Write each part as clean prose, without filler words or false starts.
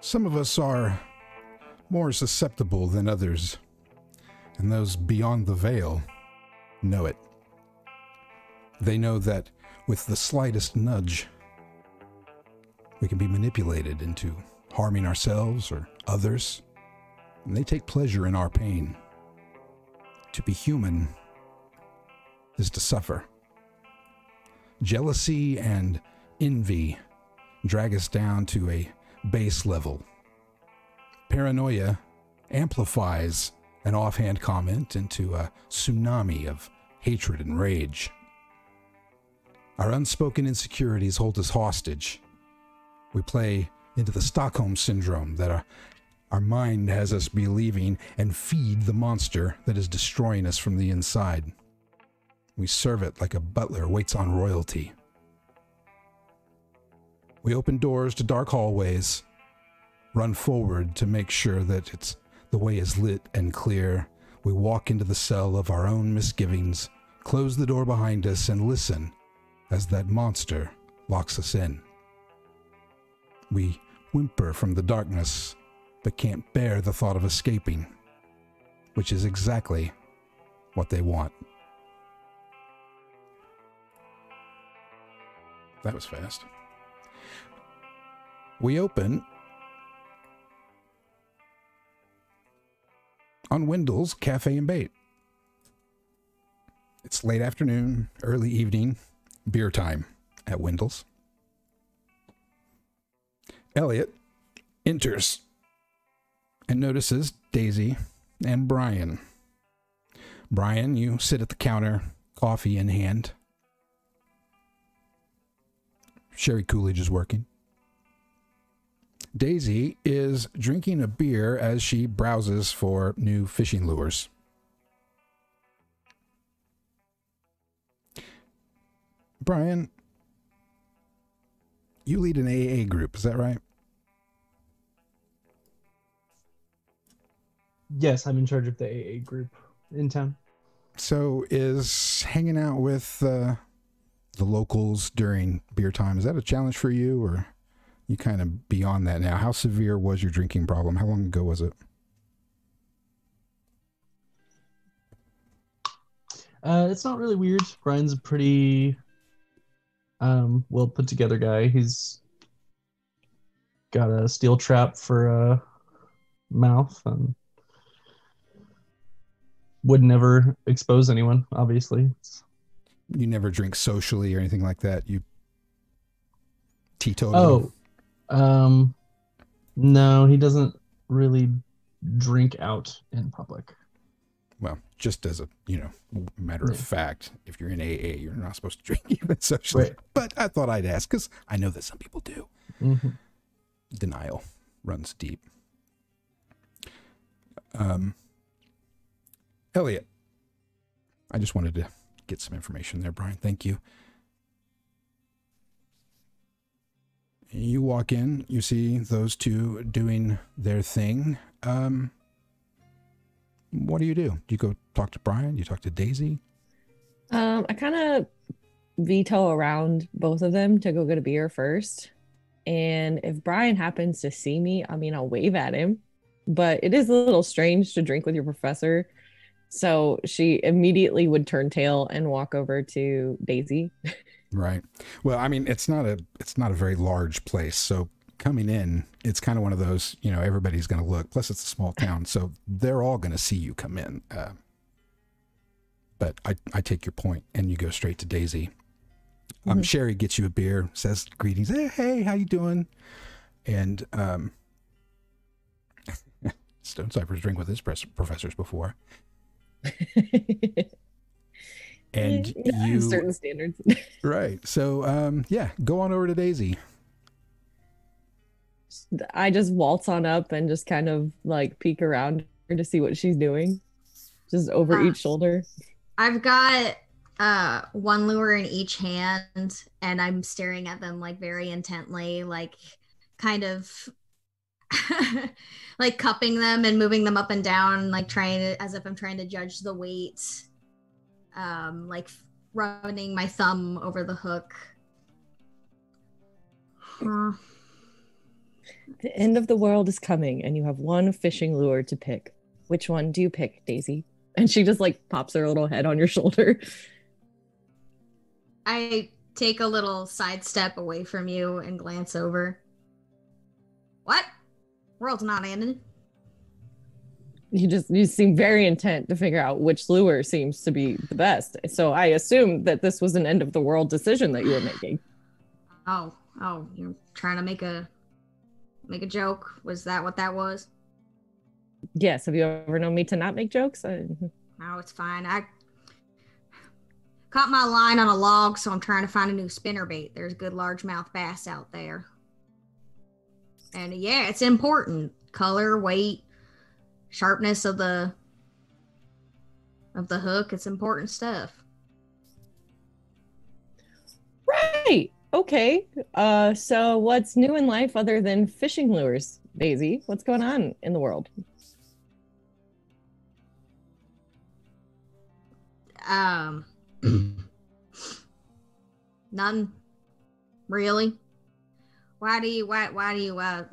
Some of us are more susceptible than others, and those beyond the veil know it. They know that with the slightest nudge, we can be manipulated into harming ourselves or others, and they take pleasure in our pain. To be human is to suffer. Jealousy and envy drag us down to a base level. Paranoia amplifies an offhand comment into a tsunami of hatred and rage. Our unspoken insecurities hold us hostage. We play into the Stockholm syndrome that our mind has us believing and feed the monster that is destroying us from the inside. We serve it like a butler waits on royalty. We open doors to dark hallways, run forward to make sure that the way is lit and clear. We walk into the cell of our own misgivings, close the door behind us, and listen as that monster locks us in. We whimper from the darkness, but can't bear the thought of escaping, which is exactly what they want. That was fast. We open on Wendell's Cafe and Bait. It's late afternoon, early evening, beer time at Wendell's. Elliot enters and notices Daisy and Brian. Brian, you sit at the counter, coffee in hand. Sherry Coolidge is working. Daisy is drinking a beer as she browses for new fishing lures. Brian, you lead an AA group, is that right? Yes, I'm in charge of the AA group in town. So is hanging out with the locals during beer time, is that a challenge for you, or you kind of beyond that now? How severe was your drinking problem? How long ago was it? It's not really weird. Brian's a pretty well put together guy. He's got a steel trap for a mouth and would never expose anyone, obviously. You never drink socially or anything like that? You teetotal? No, he doesn't really drink out in public. Well, just as a, matter of fact, if you're in AA, you're not supposed to drink even socially. Right. But I thought I'd ask because I know that some people do. Mm-hmm. Denial runs deep. Elliot, I just wanted to get some information there, Brian. Thank you. You walk in, you see those two doing their thing. What do? Do you go talk to Brian? Do you talk to Daisy? I kind of veto around both of them to go get a beer first. And if Brian happens to see me, I'll wave at him. But it is a little strange to drink with your professor. So she immediately would turn tail and walk over to Daisy. Right. Well, it's not a very large place. So coming in, it's kind of one of those, everybody's going to look. Plus, it's a small town, so they're all going to see you come in. But I take your point, and you go straight to Daisy. Mm-hmm. Sherry gets you a beer, says greetings. Hey, how you doing? And Stone Cypher's drink with his professors before. And you certain standards. Right. So go on over to Daisy. I just waltz on up and just kind of like peek around her to see what she's doing, just over each shoulder. I've got one lure in each hand, and I'm staring at them like very intently, like kind of like cupping them and moving them up and down, like as if I'm trying to judge the weight, like running my thumb over the hook. The end of the world is coming, and you have one fishing lure to pick. Which one do you pick, Daisy? And she just like pops her little head on your shoulder. I take a little sidestep away from you and glance over. What? World's not ending. You seem very intent to figure out which lure seems to be the best. So I assumed that this was an end of the world decision that you were making. Oh, you're trying to make a joke? Was that what that was? Yes. Have you ever known me to not make jokes? No, it's fine. I caught my line on a log, so I'm trying to find a new spinnerbait. There's good largemouth bass out there. And yeah, it's important. Color, weight, sharpness of the hook. It's important stuff. Right. Okay. So what's new in life other than fishing lures, Daisy? What's going on in the world? None really. Why do you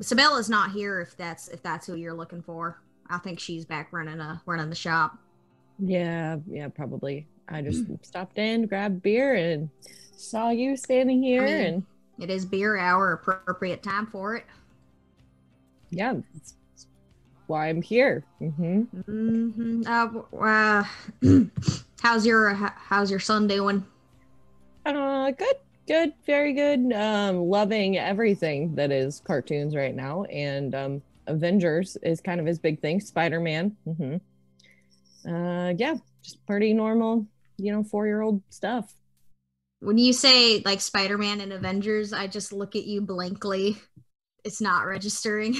Sibella's not here if that's who you're looking for. I think she's back running the shop. Yeah, probably. I just stopped in, grabbed beer, and saw you standing here. And it is beer hour, appropriate time for it. Yeah, that's why I'm here. How's your son doing? Good, very good. Loving everything that is cartoons right now, and Avengers is kind of his big thing. Spider-Man. Yeah, just pretty normal, 4-year-old stuff. When you say like Spider-Man and Avengers, I just look at you blankly. It's not registering.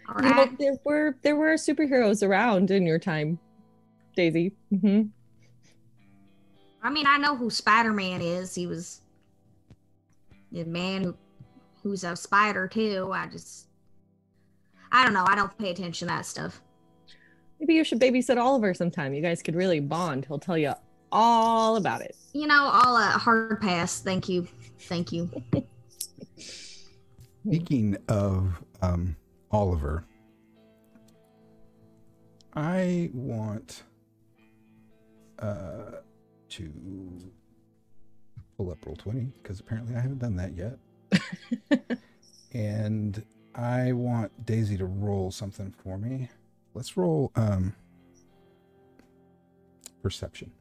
All right. There were superheroes around in your time, Daisy. I mean, I know who Spider-Man is. He was the man who's a spider too. I don't know. I don't pay attention to that stuff. Maybe you should babysit Oliver sometime. You guys could really bond. He'll tell you all about it. I'll hard pass. Thank you. Speaking of Oliver, I want to pull up Roll20 because apparently I haven't done that yet. And I want Daisy to roll something for me. Let's roll perception.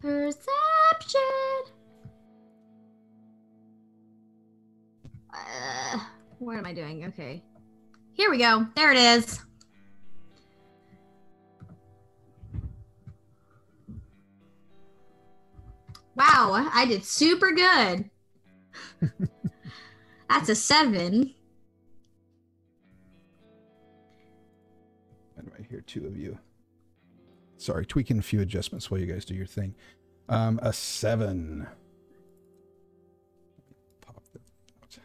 Perception. What am I doing? Okay. Here we go. There it is. Wow, I did super good. That's a 7. And I hear 2 of you. Sorry, tweaking a few adjustments while you guys do your thing. A 7. Pop that out.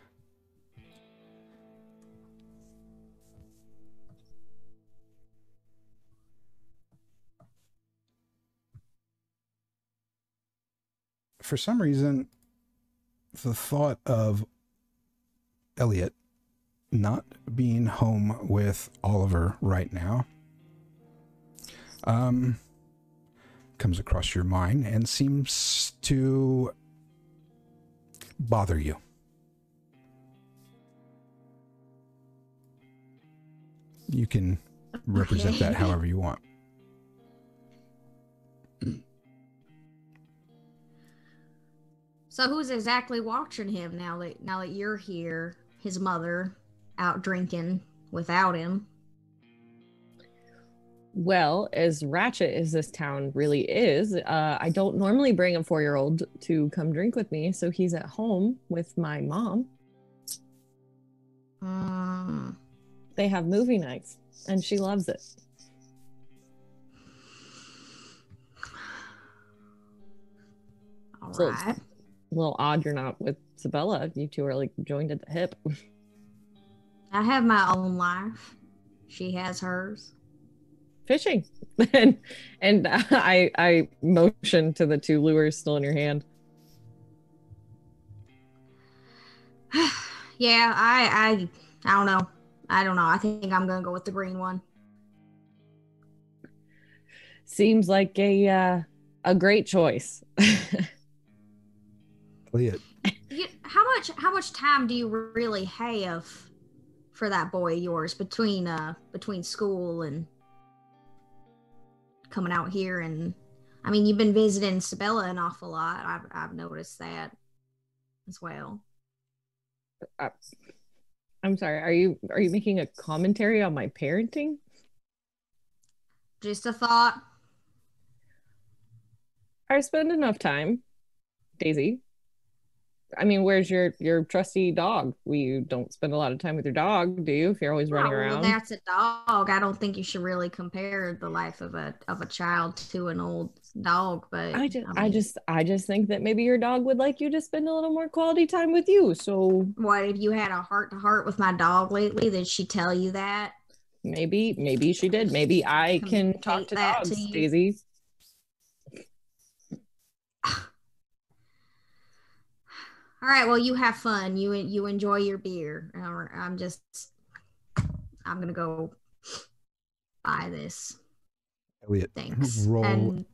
For some reason, the thought of Elliot not being home with Oliver right now comes across your mind and seems to bother you. You can represent that however you want. So who's exactly watching him now that you're here? His mother out drinking without him. Well, as ratchet as this town really is, I don't normally bring a 4-year-old to come drink with me, so he's at home with my mom. They have movie nights, and she loves it. All So right. it's a little odd you're not with Sibella. You two are like joined at the hip. I have my own life. She has hers. Fishing. and I motion to the 2 lures still in your hand. Yeah, I don't know. I don't know. I think I'm gonna go with the green one. Seems like a great choice. Elliot. How much time do you really have for that boy of yours between school and coming out here? And I mean, you've been visiting Sibella an awful lot. I've noticed that as well. I'm sorry. Are you making a commentary on my parenting? Just a thought. I spend enough time, Daisy. I mean, where's your trusty dog? You don't spend a lot of time with your dog, do you? If you're always running around. Well, that's a dog. I don't think you should really compare the life of a child to an old dog. But I just think that maybe your dog would like you to spend a little more quality time with you. So what if you had a heart to heart with my dog lately? Did she tell you that? Maybe she did. Maybe I can talk to dogs, Daisy. All right, well, you have fun. You enjoy your beer. I'm gonna go buy this. Elliot, thanks. Roll.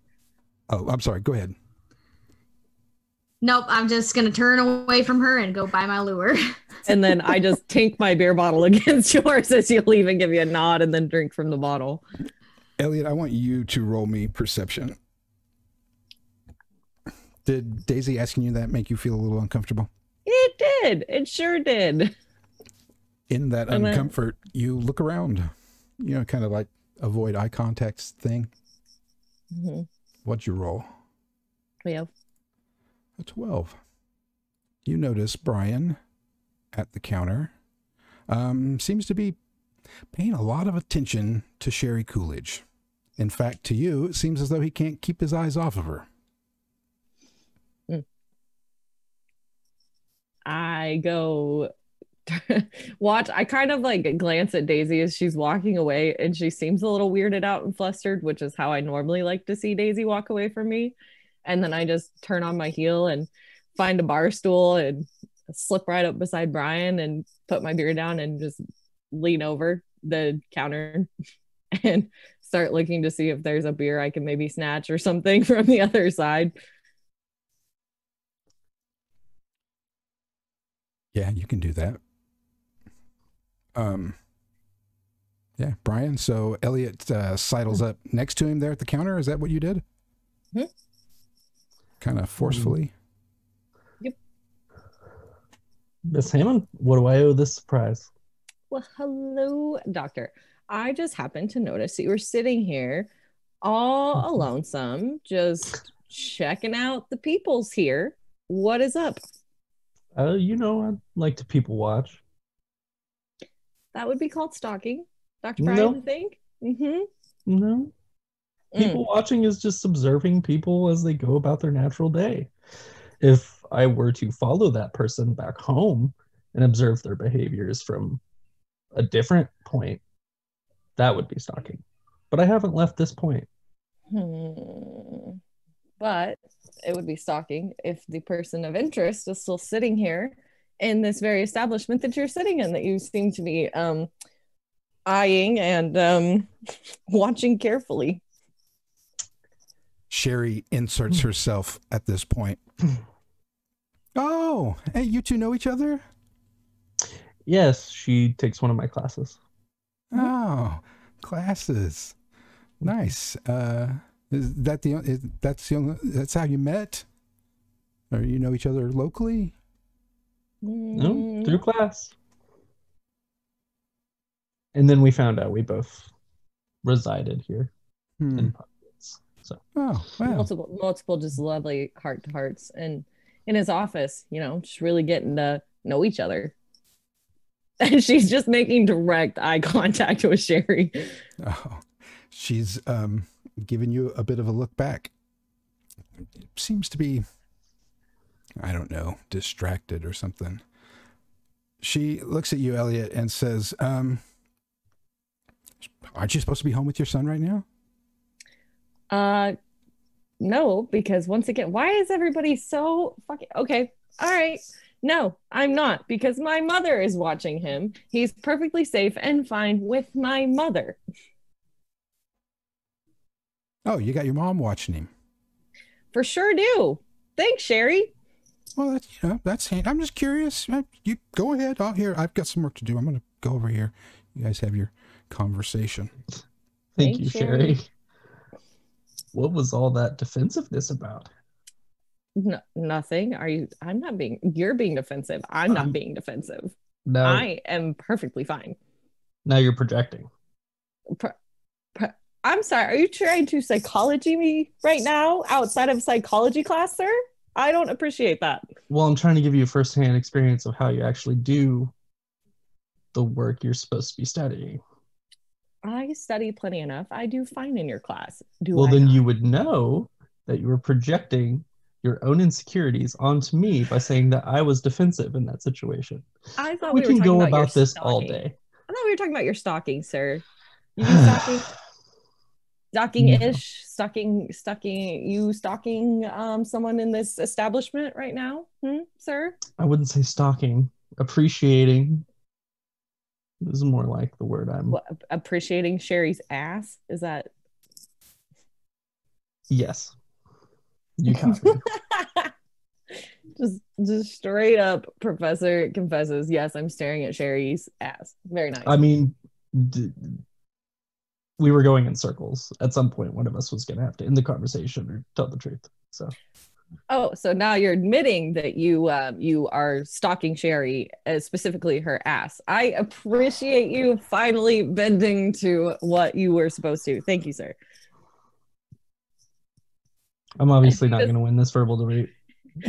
Oh, I'm sorry. Go ahead. Nope, I'm just gonna turn away from her and go buy my lure. And then I just tink my beer bottle against yours as you'll even give you a nod and then drink from the bottle. Elliot, I want you to roll me perception. Did Daisy asking you that make you feel a little uncomfortable? It did. It sure did. In that uncomfort, you look around, you know, kind of like avoid eye contact thing. Mm-hmm. What'd you roll? 12. A 12. You notice Brian at the counter seems to be paying a lot of attention to Sherry Coolidge. In fact, to you, it seems as though he can't keep his eyes off of her. I go watch. I kind of like glance at Daisy as she's walking away, and she seems a little weirded out and flustered, which is how I normally like to see Daisy walk away from me. And then I just turn on my heel and find a bar stool and slip right up beside Brian and put my beer down and just lean over the counter and start looking to see if there's a beer I can maybe snatch or something from the other side. Yeah, you can do that. Yeah, Brian. So Elliot sidles up next to him there at the counter. Is that what you did? Mm-hmm. Kind of forcefully. Yep. Miss Hammond, what do I owe this surprise? Well, hello, doctor. I just happened to notice that you were sitting here all lonesome, just checking out the peoples here. What is up? You know, I'd like to people watch. That would be called stalking, Dr. Brian, I think. Mm-hmm. No. People watching is just observing people as they go about their natural day. If I were to follow that person back home and observe their behaviors from a different point, that would be stalking. But I haven't left this point. But it would be stalking if the person of interest is still sitting here in this very establishment that you're sitting in, that you seem to be eyeing and watching carefully. Sherry inserts herself at this point. Oh, hey, you two know each other? Yes, she takes one of my classes. Oh, classes. Nice. Is that that's how you met? Or you know each other locally? No, through class. And then we found out we both resided here in Providence. So oh, wow. Multiple just lovely heart to hearts, and in his office, you know, just really getting to know each other. And she's just making direct eye contact with Sherry. Oh, she's giving you a bit of a look back. Seems to be, I don't know, distracted or something. She looks at you, Elliot, and says, aren't you supposed to be home with your son right now? No, because once again, why is everybody so fucking okay? All right, No, I'm not, because my mother is watching him. He's perfectly safe and fine with my mother. Oh, you got your mom watching him. For sure do. Thanks, Sherry. Well, that's, you know, that's, I'm just curious. You go ahead. I've got some work to do. I'm going to go over here. You guys have your conversation. Thank you, Sherry. What was all that defensiveness about? No, nothing. I'm not being, you're being defensive. I'm not being defensive. No. I am perfectly fine. Now you're projecting. I'm sorry. Are you trying to psychology me right now outside of psychology class, sir? I don't appreciate that. Well, I'm trying to give you a firsthand experience of how you actually do the work you're supposed to be studying. I study plenty enough. I do fine in your class. Well, then you would know that you were projecting your own insecurities onto me by saying that I was defensive in that situation. I thought we were can talking go about this stalking. all day. I thought we were talking about your stalking, sir. You stalking? Stalking-ish? Stalking someone in this establishment right now, sir? I wouldn't say stalking. Appreciating. This is more like the word I'm... What, appreciating Sherry's ass? Is that... Yes. You copied. just straight up, Professor confesses, yes, I'm staring at Sherry's ass. Very nice. I mean, we were going in circles. At some point, one of us was going to have to end the conversation or tell the truth. So... Oh, so now you're admitting that you are stalking Sherry, specifically her ass. I appreciate you finally bending to what you were supposed to. Thank you, sir. I'm obviously not going to win this verbal debate.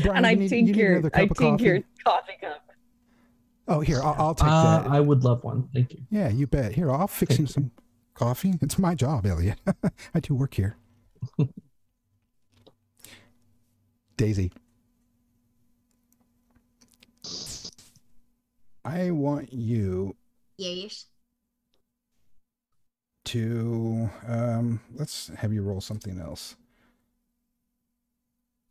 Brian, and I think your coffee cup. Oh, here, I'll take that. I would love one. Thank you. Yeah, you bet. Here, I'll fix you some coffee. It's my job, Elliot. I do work here. Daisy, I want you to let's have you roll something else.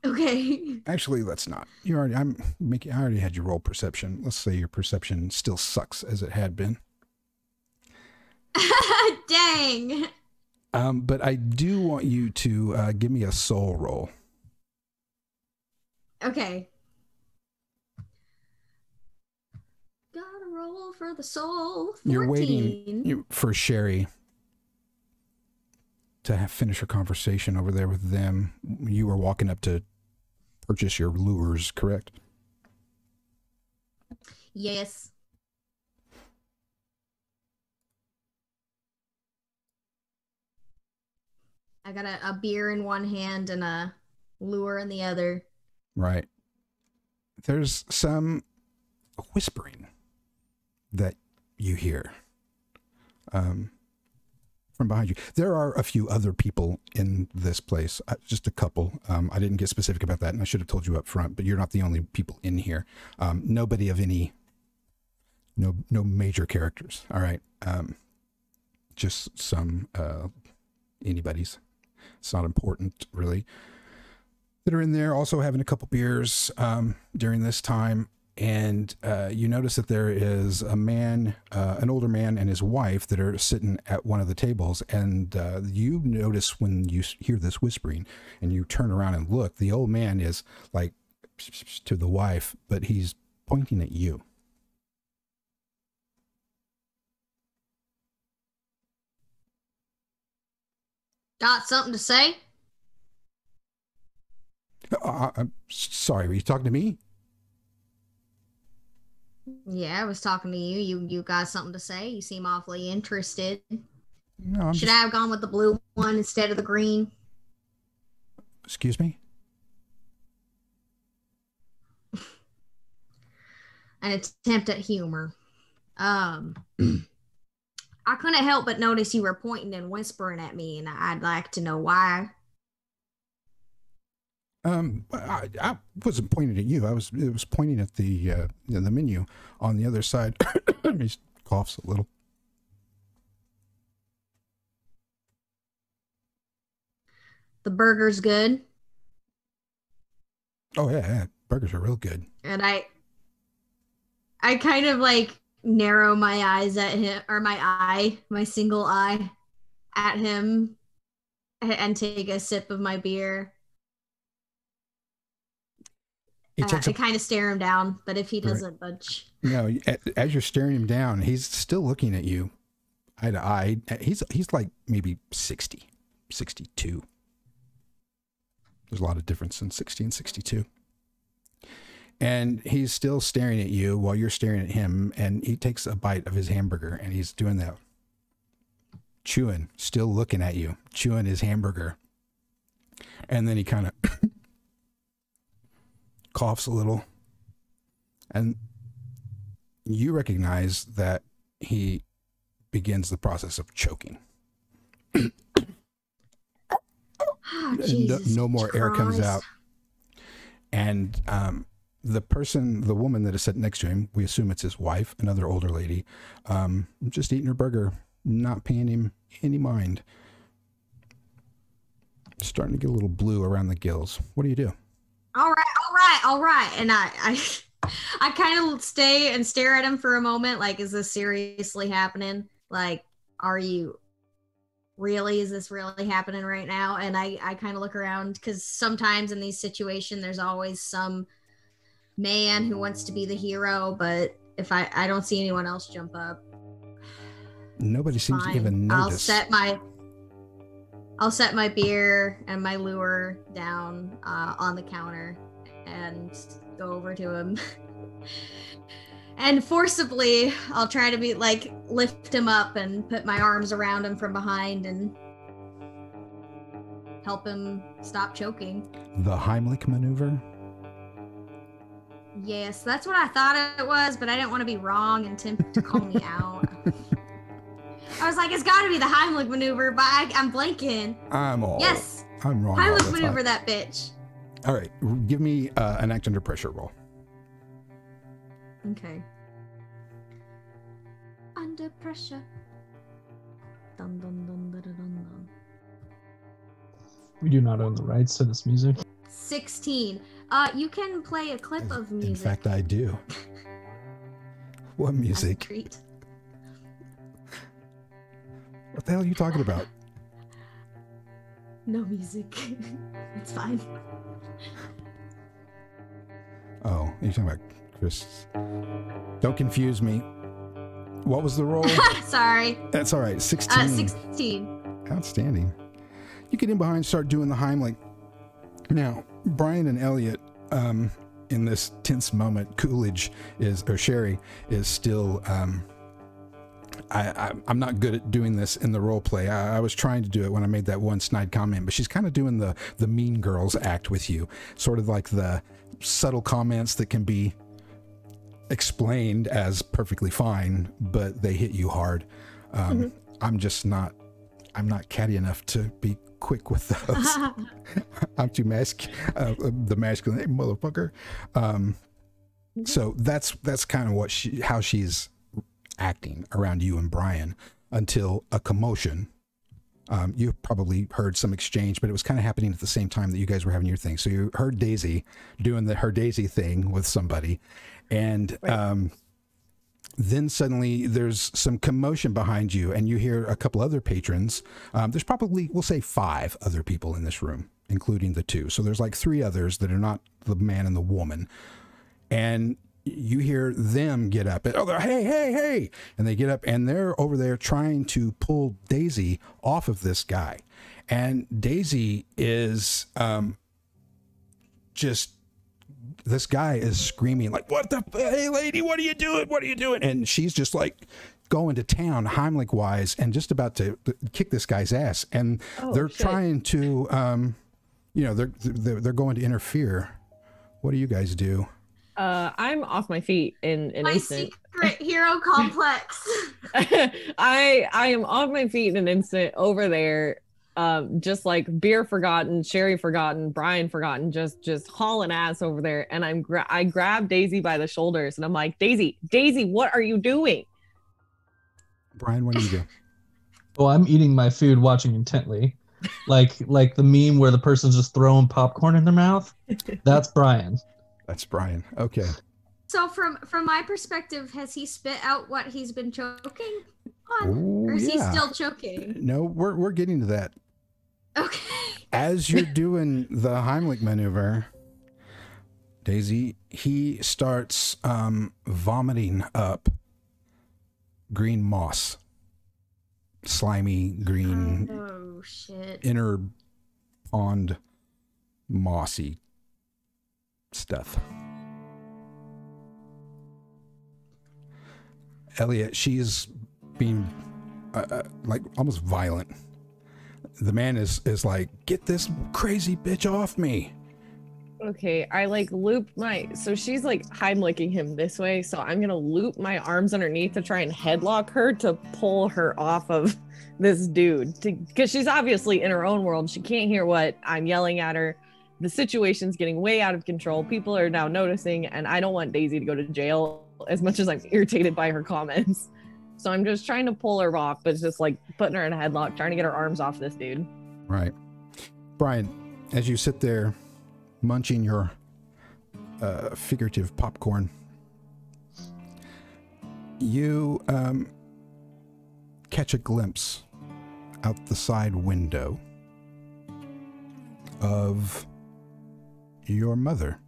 Okay. Actually, let's not. I already had you roll perception. Let's say your perception still sucks as it had been. Dang. But I do want you to give me a soul roll. Okay. Gotta roll for the soul. 14. You're waiting for Sherry to finish her conversation over there with them. You were walking up to purchase your lures, correct? Yes. I got a beer in one hand and a lure in the other. Right. There's some whispering that you hear from behind you. There are a few other people in this place, just a couple. I didn't get specific about that, and I should have told you up front, but you're not the only people in here. Nobody of any, no major characters. All right. Just some anybody's. It's not important, really. That are in there, also having a couple beers during this time, and you notice that there is a man, an older man and his wife that are sitting at one of the tables, and you notice when you hear this whispering and you turn around and look, the old man is like to the wife, but he's pointing at you. Got something to say? I'm sorry, were you talking to me? Yeah, I was talking to you. You got something to say? You seem awfully interested. No, Should I have gone with the blue one instead of the green? Excuse me? An attempt at humor. I couldn't help but notice you were pointing and whispering at me, and I'd like to know why. I wasn't pointing at you. It was pointing at the menu on the other side. He coughs a little. The burger's good. Oh yeah, burgers are real good. And I I kind of like narrow my eyes at him, or my single eye at him, and take a sip of my beer. I kind of stare him down, but if he doesn't budge. No, as you're staring him down, he's still looking at you eye to eye. He's like maybe 60, 62. There's a lot of difference in 60 and 62. And he's still staring at you while you're staring at him, and he takes a bite of his hamburger, and he's doing that. Chewing, still looking at you, chewing his hamburger. And then he kind of coughs a little, and you recognize that he begins the process of choking. No more air comes out. And the woman that is sitting next to him, we assume it's his wife, another older lady, just eating her burger, not paying him any mind. Starting to get a little blue around the gills. What do you do? All right. And I kind of stay and stare at him for a moment. Like, is this seriously happening? Like, is this really happening right now? And I kind of look around, because sometimes in these situations, there's always some man who wants to be the hero. But if I don't see anyone else jump up. Nobody seems to even notice. I'll set my beer and my lure down on the counter and go over to him. And forcibly, I'll try to be like, lift him up and put my arms around him from behind and help him stop choking. The Heimlich maneuver? Yes, that's what I thought it was, but I didn't want to be wrong and Tim to call me out. I was like, it's got to be the Heimlich maneuver, but I'm blanking. I'm wrong. Heimlich maneuver that bitch. All right, give me an act under pressure roll. Okay. Under pressure. Dun, dun, dun, dun, dun, dun. We do not own the rights to this music. 16. You can play a clip of music. In fact, I do. What music? What the hell are you talking about? No music. It's fine. Oh, you're talking about Chris. Don't confuse me. What was the roll? Sorry. That's all right. 16. 16. Outstanding. You get in behind, start doing the Heimlich. Now, Brian and Elliot, in this tense moment, Sherry is still, I'm not good at doing this in the role play. I was trying to do it when I made that one snide comment, but she's kind of doing the mean girls act with you, sort of like the subtle comments that can be explained as perfectly fine, but they hit you hard. I'm not catty enough to be quick with those. I'm too the masculine, hey, motherfucker. So that's kind of how she's acting around you and Brian until a commotion. You probably heard some exchange, but it was kind of happening at the same time that you guys were having your thing. So you heard Daisy doing her Daisy thing with somebody, and right. Then suddenly there's some commotion behind you, and you hear a couple other patrons. There's probably, we'll say, 5 other people in this room, including the 2. So there's like 3 others that are not the man and the woman, and you hear them get up and, they're, hey, and they get up and they're over there trying to pull Daisy off of this guy. And Daisy is this guy is screaming like, hey lady, what are you doing? And she's just like going to town Heimlich wise and just about to kick this guy's ass. And they're trying to, they're going to interfere. What do you guys do? I'm off my feet in an instant. My secret hero complex. I am off my feet in an instant over there, just like beer forgotten, Sherry forgotten, Brian forgotten, just hauling ass over there. And I grab Daisy by the shoulders and I'm like, Daisy, what are you doing? Brian, what do you do? Oh, I'm eating my food, watching intently, like the meme where the person's just throwing popcorn in their mouth. That's Brian. That's Brian. Okay. So from my perspective, has he spit out what he's been choking on, Ooh, or is he yeah. still choking? No, we're getting to that. Okay. As you're doing the Heimlich maneuver, Daisy, he starts vomiting up green moss, slimy green, Oh shit! inner pond mossy stuff. Elliot, she's being like almost violent. The man is like, get this crazy bitch off me. Okay, I like loop my, so she's like Heimliching him this way, so I'm gonna loop my arms underneath to try and headlock her to pull her off of this dude, because she's obviously in her own world. She can't hear what I'm yelling at her. The situation's getting way out of control. People are now noticing, and I don't want Daisy to go to jail as much as I'm irritated by her comments. So I'm just trying to pull her off, but it's just like putting her in a headlock, trying to get her arms off this dude. Right. Brian, as you sit there munching your figurative popcorn, you catch a glimpse out the side window of your mother,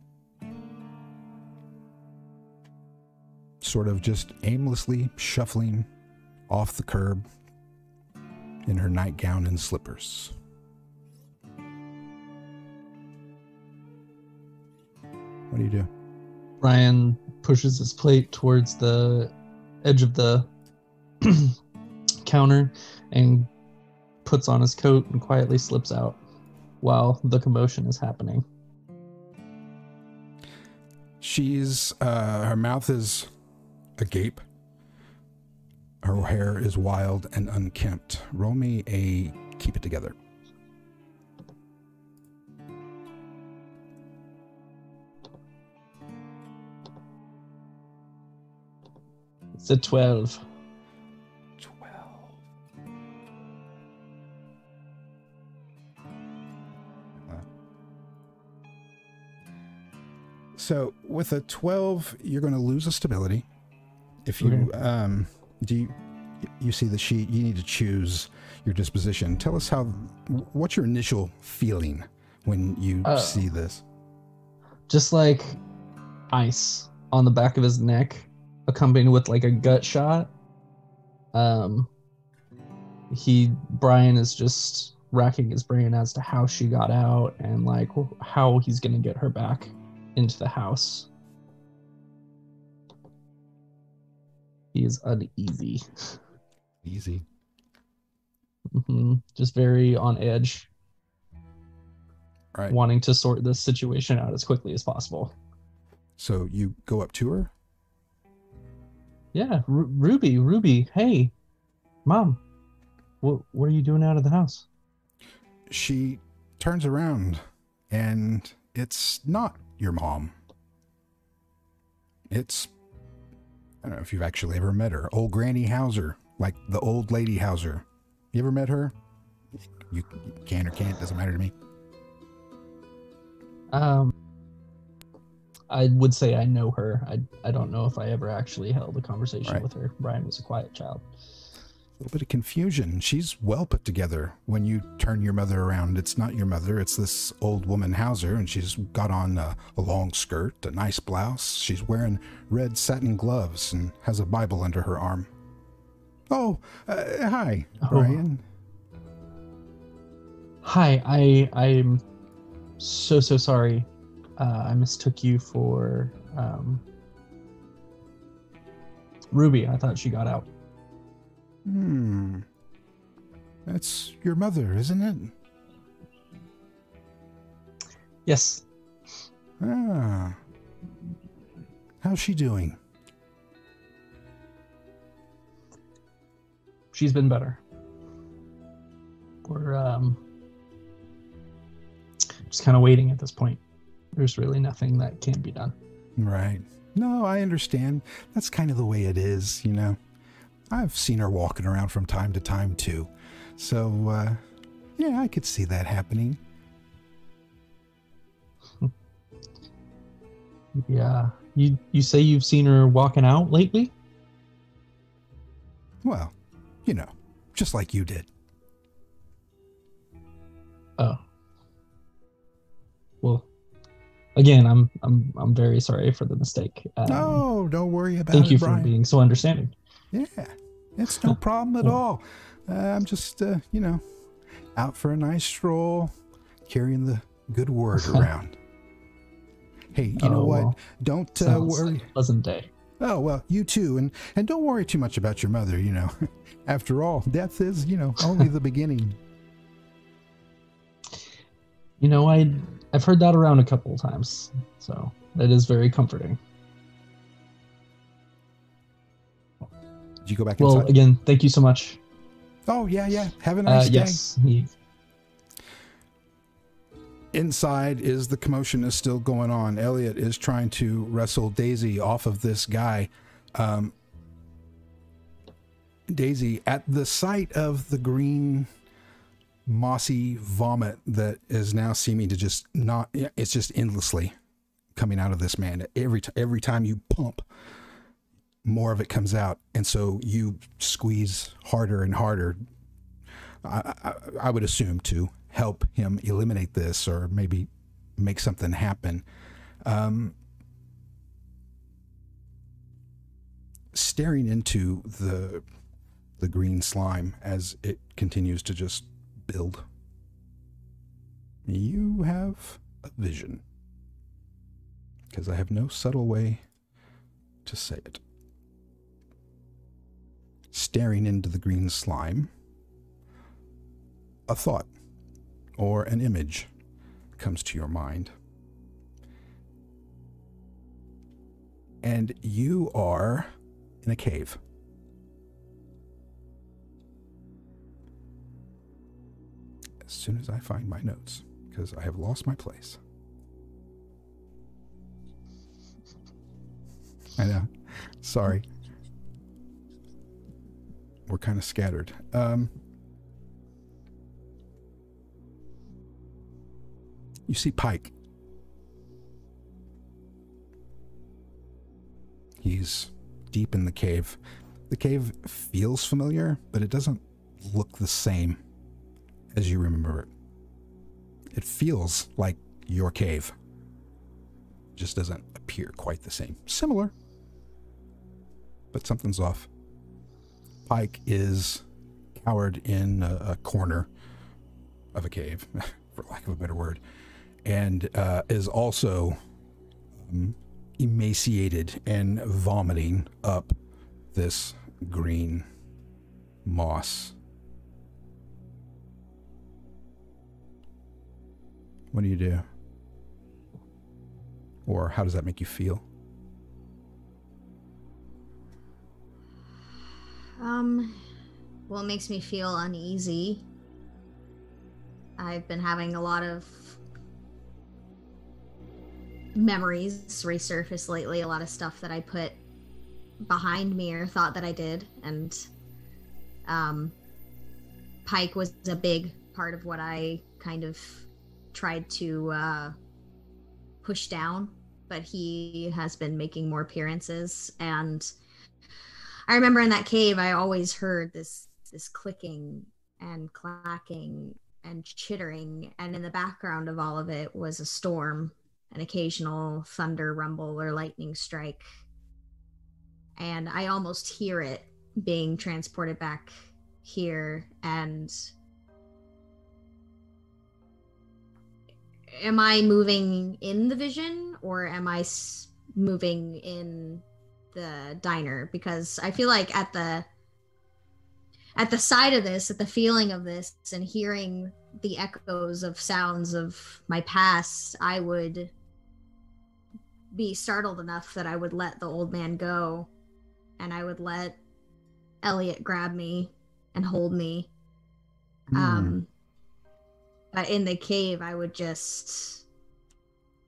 sort of just aimlessly shuffling off the curb in her nightgown and slippers. What do you do? Brian pushes his plate towards the edge of the counter and puts on his coat and quietly slips out while the commotion is happening. She's, her mouth is agape. Her hair is wild and unkempt. Roll me a keep it together. It's a 12. 12. So with a 12, you're going to lose a stability. If you you see the sheet, you need to choose your disposition. Tell us what's your initial feeling when you see this? Just like ice on the back of his neck, accompanied with like a gut shot. Brian is just racking his brain as to how she got out and like how he's gonna get her back into the house. He is uneasy. Easy. Just very on edge. Right. Wanting to sort this situation out as quickly as possible. So you go up to her? Yeah, Ruby, hey, Mom, what are you doing out of the house? She turns around, and it's not your mom. It's, I don't know if you've actually ever met her, old Granny Hauser, like the old lady Hauser. You ever met her? You can or can't, doesn't matter to me. I would say I know her. I don't know if I ever actually held a conversation Right. with her. Brian was a quiet child. A little bit of confusion. She's well put together when you turn your mother around. It's not your mother, it's this old woman Hauser, and she's got on a long skirt, a nice blouse. She's wearing red satin gloves and has a Bible under her arm. Oh, hi, Brian. Hi, I'm so sorry. I mistook you for Ruby. I thought she got out. That's your mother, isn't it? Yes. Ah. How's she doing? She's been better. We're just kind of waiting at this point. There's really nothing that can be done. Right. No, I understand. That's kind of the way it is, you know. I've seen her walking around from time to time, too. So, yeah, I could see that happening. Yeah. You say you've seen her walking out lately? Well, you know, just like you did. Oh. Well, again, I'm very sorry for the mistake. No, don't worry about thank it, you for Brian. being so understanding. Yeah, it's no problem at all. I'm just, you know, out for a nice stroll, carrying the good word around. Hey, you know what? Well, Don't worry. like a pleasant day. Oh, well, you too. And don't worry too much about your mother, you know. After all, death is, you know, only the beginning. You know, I've heard that around a couple of times, so that is very comforting. Did you go back inside? Well, again, thank you so much. Oh, yeah. Have a nice day. Yes. Inside is the commotion is still going on. Elliot is trying to wrestle Daisy off of this guy. Daisy, at the sight of the green mossy vomit that is now seeming to just not, it's just endlessly coming out of this man. Every time you pump, more of it comes out. And so you squeeze harder and harder. I would assume to help him eliminate this or maybe make something happen. Staring into the green slime as it continues to just build, you have a vision, because I have no subtle way to say it. Staring into the green slime, a thought or an image comes to your mind. And you are in a cave. As soon as I find my notes, because I have lost my place. I know. Sorry. We're kind of scattered. You see Pike. He's deep in the cave. The cave feels familiar, but it doesn't look the same as you remember it. It feels like your cave. Just doesn't appear quite the same. Similar, but something's off. Pike is cowered in a corner of a cave, for lack of a better word, and is also emaciated and vomiting up this green moss. What do you do? Or how does that make you feel? Well, it makes me feel uneasy. I've been having a lot of memories resurface lately, a lot of stuff that I put behind me or thought that I did, and Pike was a big part of what I kind of tried to push down, but he has been making more appearances. And I remember in that cave I always heard this clicking and clacking and chittering, and in the background of all of it was a storm, an occasional thunder rumble or lightning strike, and I almost hear it being transported back here. And am I moving in the vision, or am I moving in the diner? Because I feel like at the sight of this, at the feeling of this, and hearing the echoes of sounds of my past, I would be startled enough that I would let the old man go, and I would let Elliot grab me and hold me. But in the cave, I would just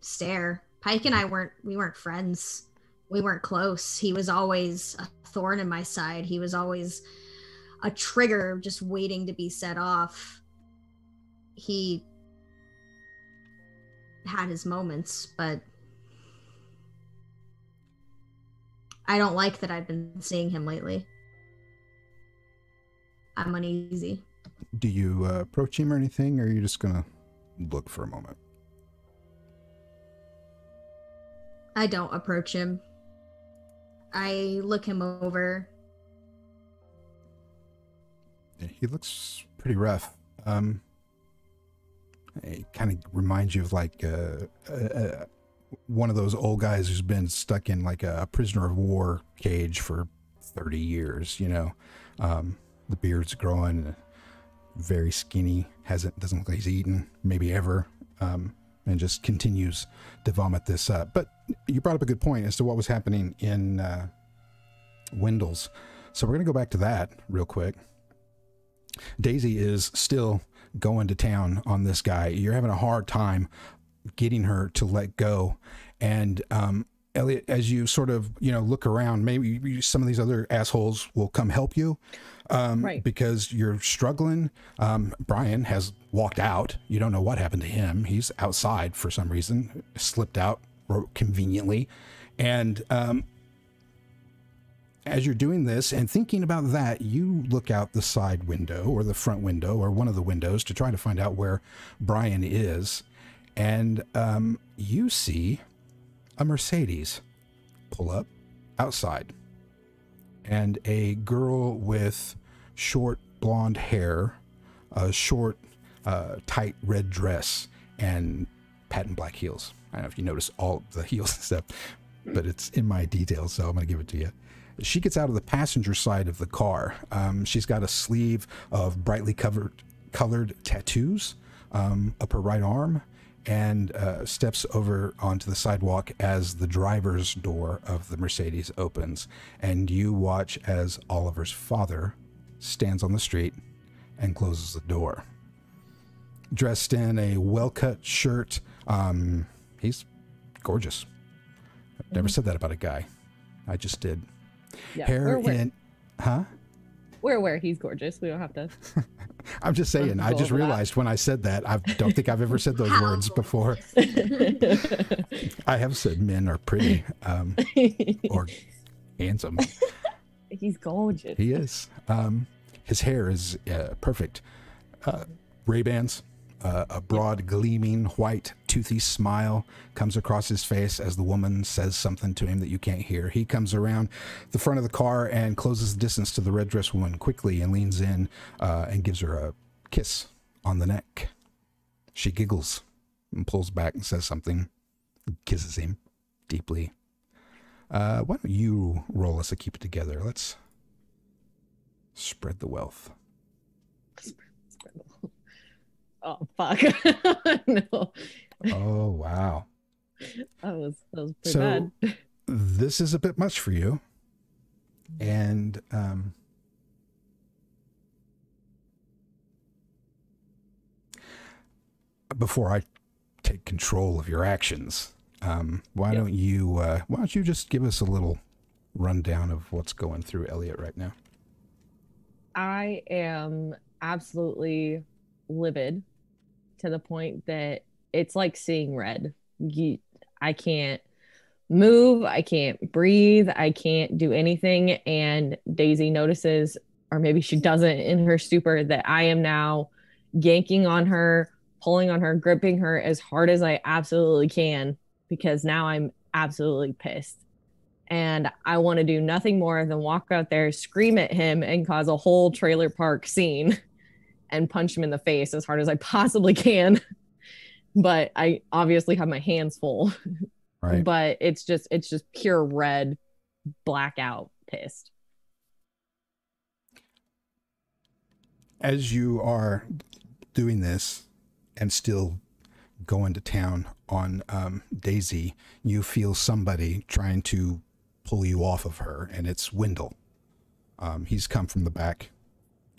stare. Pike and I weren't friends. We weren't close. He was always a thorn in my side. He was always a trigger just waiting to be set off. He had his moments, but I don't like that I've been seeing him lately. I'm uneasy. Do you approach him or anything, or are you just gonna look for a moment? I don't approach him. I look him over. He looks pretty rough. It kind of reminds you of like one of those old guys who's been stuck in like a prisoner of war cage for 30 years, you know. The beard's growing, very skinny, doesn't look like he's eaten maybe ever, and just continues to vomit this up. But you brought up a good point as to what was happening in Wendell's. So we're going to go back to that real quick. Daisy is still going to town on this guy. You're having a hard time getting her to let go. And Elliot, as you sort of, you know, look around, maybe some of these other assholes will come help you, right, because you're struggling. Brian has walked out. You don't know what happened to him. He's outside for some reason, slipped out conveniently. And as you're doing this and thinking about that, you look out the side window or the front window or one of the windows to try to find out where Brian is. And you see a Mercedes pull up outside, and a girl with short blonde hair, a short, tight red dress, and patent black heels. I don't know if you notice all the heels and stuff, but it's in my details, so I'm going to give it to you. She gets out of the passenger side of the car. She's got a sleeve of brightly colored tattoos up her right arm, and steps over onto the sidewalk as the driver's door of the Mercedes opens. And you watch as Oliver's father stands on the street and closes the door. Dressed in a well-cut shirt. He's gorgeous. I've never said that about a guy. I just did. Yeah, Hair in... Huh? We're aware he's gorgeous. We don't have to... I'm just saying, I just realized when I said that, I don't think I've ever said those words before. I have said men are pretty, or handsome. He's gorgeous. He is. His hair is perfect. Ray-Bans, a broad, gleaming, white, toothy smile comes across his face as the woman says something to him that you can't hear. He comes around the front of the car and closes the distance to the red dress woman quickly and leans in and gives her a kiss on the neck. She giggles and pulls back and says something, kisses him deeply. Why don't you roll us a keep it together? Let's spread the wealth. Oh, fuck. No. Oh, wow. That was pretty bad. This is a bit much for you. And before I take control of your actions, why don't you just give us a little rundown of what's going through Elliot right now? I am absolutely livid to the point that it's like seeing red. I can't move, I can't breathe, I can't do anything. And Daisy notices, or maybe she doesn't in her stupor, that I am now yanking on her, pulling on her, gripping her as hard as I absolutely can, because now I'm absolutely pissed. And I want to do nothing more than walk out there, scream at him, and cause a whole trailer park scene and punch him in the face as hard as I possibly can. But I obviously have my hands full. Right. But it's just pure red, blackout, pissed. As you are doing this and still going to town on Daisy, you feel somebody trying to pull you off of her, and it's Wendell. He's come from the back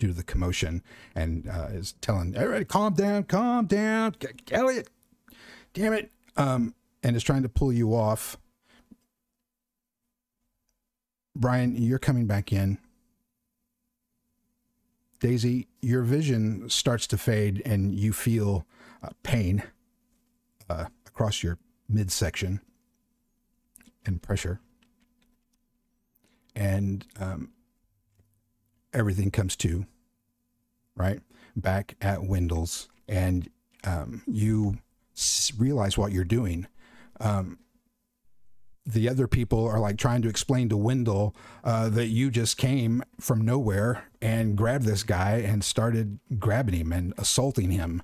due to the commotion and is telling everybody, calm down, Elliot, damn it, and is trying to pull you off. Brian, you're coming back in. Daisy, your vision starts to fade and you feel pain across your midsection and pressure. and everything comes to, right? Back at Wendell's, and you realize what you're doing. The other people are like trying to explain to Wendell that you just came from nowhere and grabbed this guy and started grabbing him and assaulting him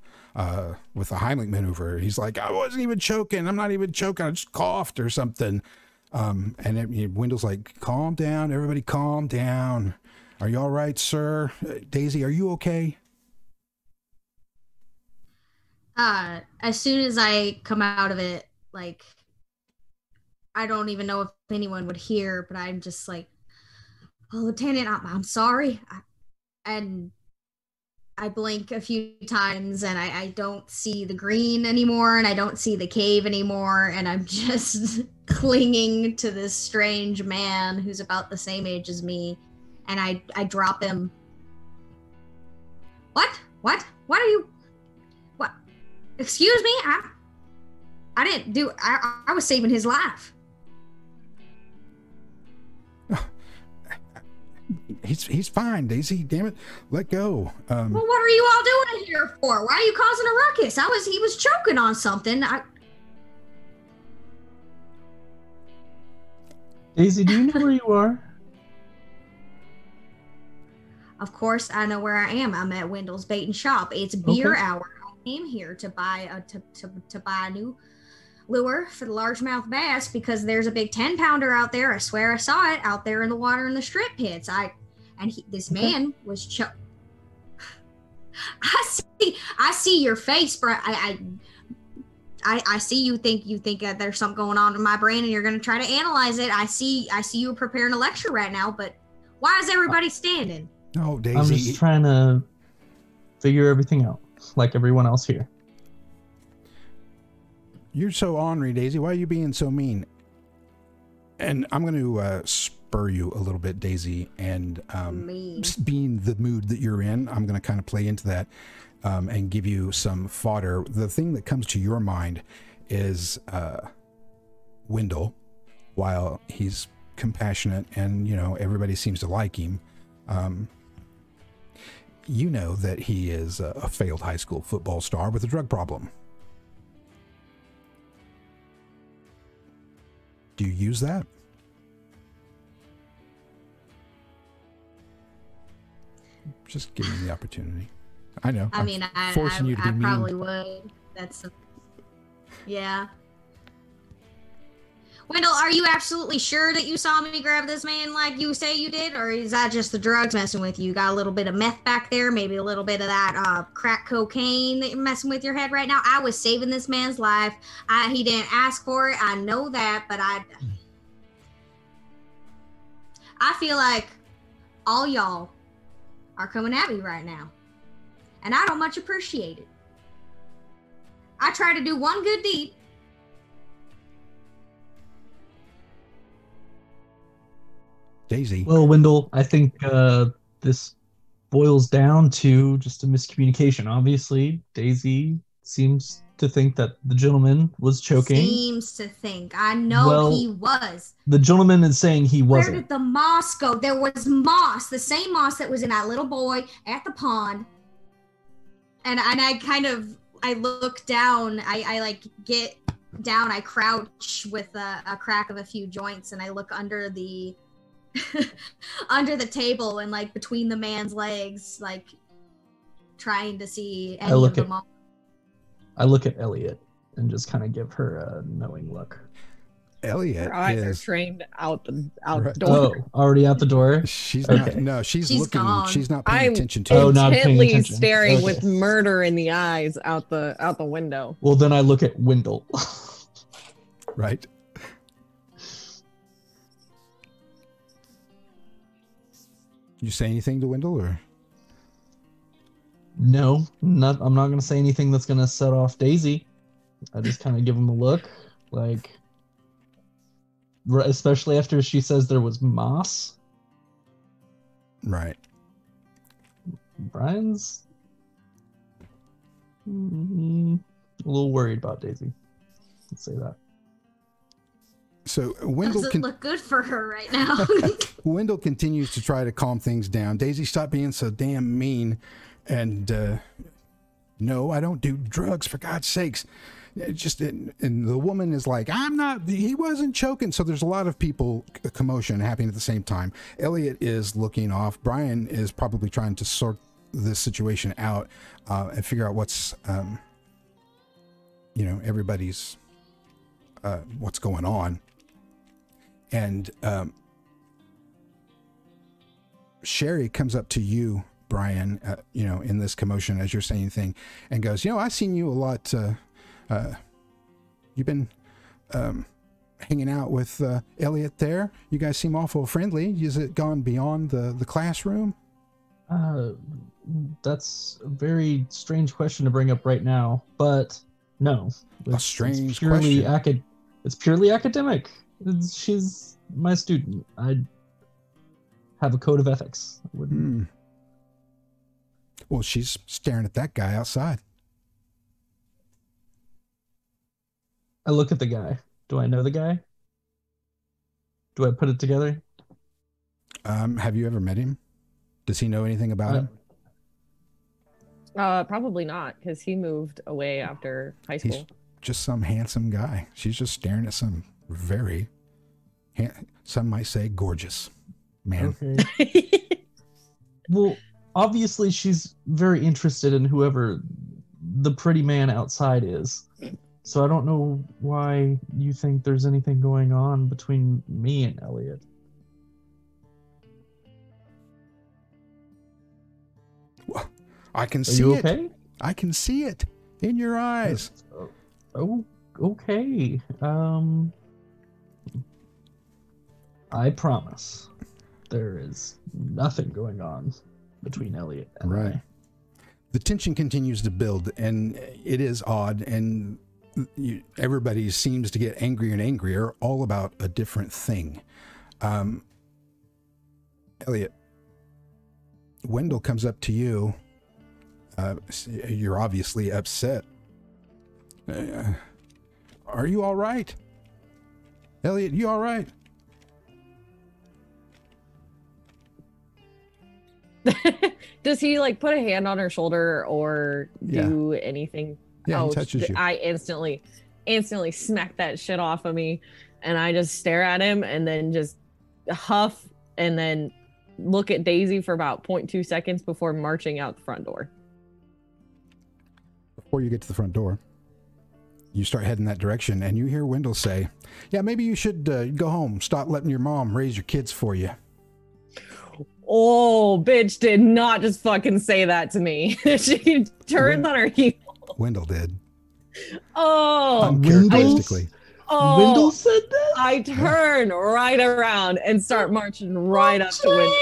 with a Heimlich maneuver. He's like, I wasn't even choking. I'm not even choking. I just coughed or something. Wendell's like, calm down. Everybody calm down. Are you all right, sir? Daisy, are you okay? As soon as I come out of it, like, I don't even know if anyone would hear, but I'm just like, oh, Lieutenant, I'm sorry. And I blink a few times and I don't see the green anymore and I don't see the cave anymore. And I'm just clinging to this strange man who's about the same age as me. And I drop him. What? What are you? What? Excuse me? I didn't do, I was saving his life. He's fine, Daisy. Damn it, let go. Well, what are you all doing here for? Why are you causing a ruckus? He was choking on something. Daisy, do you know where you are? Of course, I know where I am. I'm at Wendell's Bait and Shop. It's beer hour. I came here to buy a new lure for the largemouth bass because there's a big 10-pounder out there. I swear I saw it out there in the water in the strip pits. This man was I see your face, bro. I see you think that there's something going on in my brain and you're going to try to analyze it. I see you preparing a lecture right now, but why is everybody standing? No, Daisy. I'm just trying to figure everything out like everyone else here. You're so ornery, Daisy. Why are you being so mean? And I'm going to spur you a little bit, Daisy, and being the mood that you're in, I'm going to kind of play into that and give you some fodder. The thing that comes to your mind is Wendell, while he's compassionate and, everybody seems to like him. You know that he is a failed high school football star with a drug problem. Do you use that? Just give me the opportunity. I know. I forcing you to be mean. Probably would. Yeah. Wendell, are you absolutely sure that you saw me grab this man like you say you did? Or is that just the drugs messing with you? You got a little bit of meth back there, maybe a little bit of that crack cocaine that you're messing with your head right now? I was saving this man's life. He didn't ask for it. I know that, but I feel like all y'all are coming at me right now. And I don't much appreciate it. I try to do one good deed. Daisy. Well, Wendell, I think this boils down to just a miscommunication. Obviously, Daisy seems to think that the gentleman was choking. Seems to think. I know he was. The gentleman is saying he wasn't. Where did the moss go? There was moss, the same moss that was in that little boy at the pond. And I look down. I like get down. I crouch with a crack of a few joints, and I look under the under the table and like between the man's legs, like trying to see any of the moss. I look at Elliot and just kind of give her a knowing look. Elliot Her eyes is are trained out the door. Oh, already out the door? She's Okay. not. No, she's looking. Gone. She's not paying I'm attention to you. not paying intently attention. staring Okay. with murder in the eyes out the window. Well, then I look at Wendell. Right. You say anything to Wendell, or? No, I'm not going to say anything that's going to set off Daisy. I just kind of give him a look, like, especially after she says there was moss. Right. Brian's a little worried about Daisy. Let's say that. So Wendell Doesn't look good for her right now. Wendell continues to try to calm things down. Daisy, stop being so damn mean. And no, I don't do drugs, for God's sakes. And the woman is like, he wasn't choking. So there's a lot of commotion happening at the same time. Elliot is looking off. Brian is probably trying to sort this situation out and figure out what's, everybody's, what's going on. And Sherry comes up to you, Brian, in this commotion as you're saying thing, and goes, I've seen you a lot. You've been hanging out with Elliot there. You guys seem awful friendly. Has it gone beyond the classroom? That's a very strange question to bring up right now, but no. A strange question. It's purely academic. She's my student. I have a code of ethics. I wouldn't. Well, she's staring at that guy outside. I look at the guy. Do I know the guy? Do I put it together? Have you ever met him? Does he know anything about him? Probably not, because he moved away after high school. He's just some handsome guy. She's just staring at some very, some might say, gorgeous man. Okay. Well, obviously she's very interested in whoever the pretty man outside is. So I don't know why you think there's anything going on between me and Elliot. Well, I can see it. Okay? I can see it in your eyes. Oh, okay. I promise there is nothing going on between Elliot and I. The tension continues to build, and it is odd, and everybody seems to get angrier and angrier, all about a different thing. Elliot, Wendell comes up to you. You're obviously upset. Are you all right? Elliot, you all right? Does he like put a hand on her shoulder or do anything? Yeah, he touches you. I instantly smack that shit off of me, and I just stare at him and then just huff and then look at Daisy for about 0.2 seconds before marching out the front door. Before you get to the front door, you start heading that direction, and you hear Wendell say, yeah, maybe you should go home. Stop letting your mom raise your kids for you. Oh, bitch did not just fucking say that to me. She turned on her heel. Wendell did. Oh. Uncharacteristically. Wendell said that? I turn right around and start marching right up to Wendell.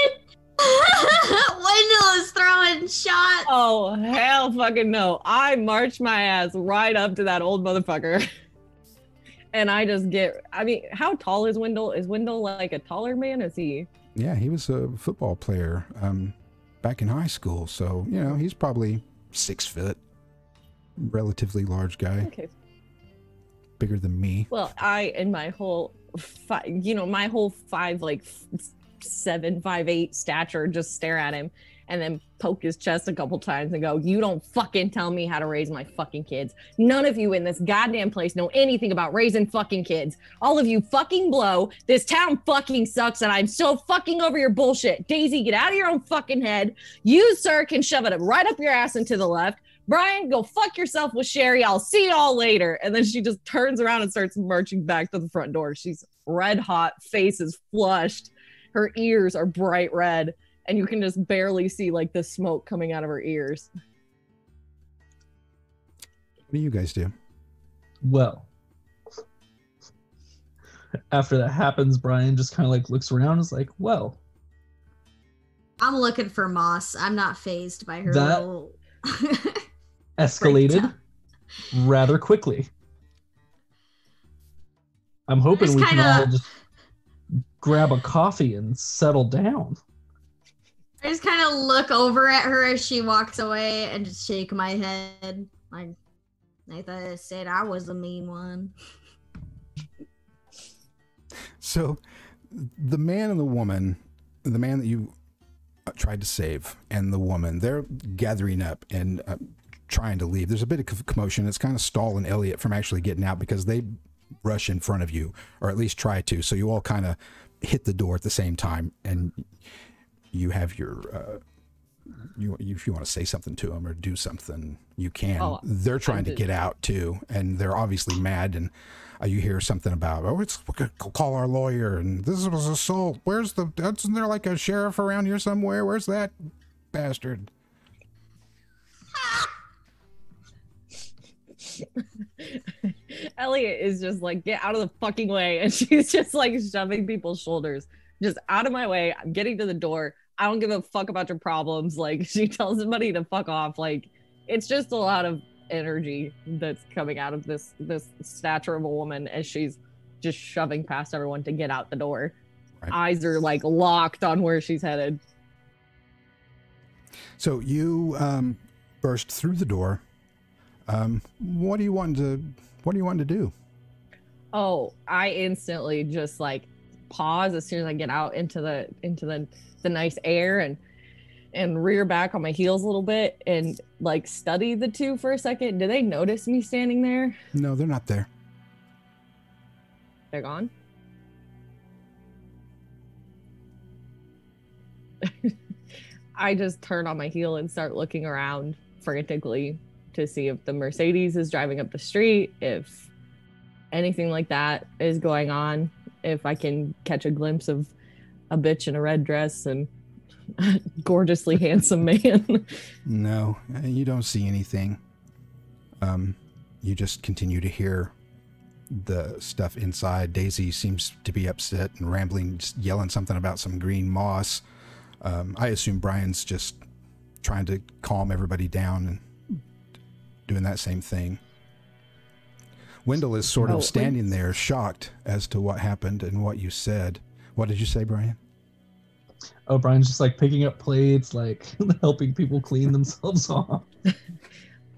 Wendell is throwing shots. Oh, hell fucking no. I march my ass right up to that old motherfucker. And I just how tall is Wendell? Is Wendell like a taller man? Is he? Yeah, he was a football player back in high school. So, he's probably 6 foot. Relatively large guy. Okay. Bigger than me. Well, my whole 5'7", 5'8" stature, just stare at him and then poke his chest a couple times and go, you don't fucking tell me how to raise my fucking kids. None of you in this goddamn place know anything about raising fucking kids. All of you fucking blow. This town fucking sucks and I'm so fucking over your bullshit. Daisy, get out of your own fucking head. You, sir, can shove it right up your ass and to the left. Brian, go fuck yourself with Sherry. I'll see y'all later. And then she just turns around and starts marching back to the front door. She's red hot, face is flushed. Her ears are bright red. And you can just barely see like the smoke coming out of her ears. What do you guys do? Well, after that happens, Brian just kind of like looks around and is like, well. I'm looking for Moss. I'm not fazed by her that little... escalated rather quickly. I'm hoping we can all just grab a coffee and settle down. I just kind of look over at her as she walks away and just shake my head. Like Nathan said, I was the mean one. So the man and the woman, the man that you tried to save and the woman, they're gathering up and trying to leave. There's a bit of commotion. It's kind of stalling Elliot from actually getting out because they rush in front of you, or at least try to. So you all kind of hit the door at the same time, and you have your if you want to say something to them or do something, you can. Oh, they're trying to get out too, and they're obviously mad. And you hear something about, we're gonna call our lawyer, and this was assault. Isn't there like a sheriff around here somewhere? Where's that bastard? Elliot is just like, get out of the fucking way, and she's just like shoving people's shoulders, just out of my way. I'm getting to the door. I don't give a fuck about your problems. Like, she tells somebody to fuck off. Like, it's just a lot of energy that's coming out of this stature of a woman as she's just shoving past everyone to get out the door. Right. Eyes are like locked on where she's headed. So you burst through the door. What do you want to do? Oh, I instantly just like pause as soon as I get out into the nice air and rear back on my heels a little bit and like study the two for a second. Do they notice me standing there? No, they're not there. They're gone? I just turn on my heel and start looking around frantically to see if the Mercedes is driving up the street, if anything like that is going on, if I can catch a glimpse of a bitch in a red dress and a gorgeously handsome man. No, you don't see anything. You just continue to hear the stuff inside. Daisy seems to be upset and rambling, just yelling something about some green moss. I assume Brian's just trying to calm everybody down and doing that same thing. Wendell is sort of standing there shocked as to what happened and what you said. What did you say, Brian? Oh, Brian's just like picking up plates, like helping people clean themselves off.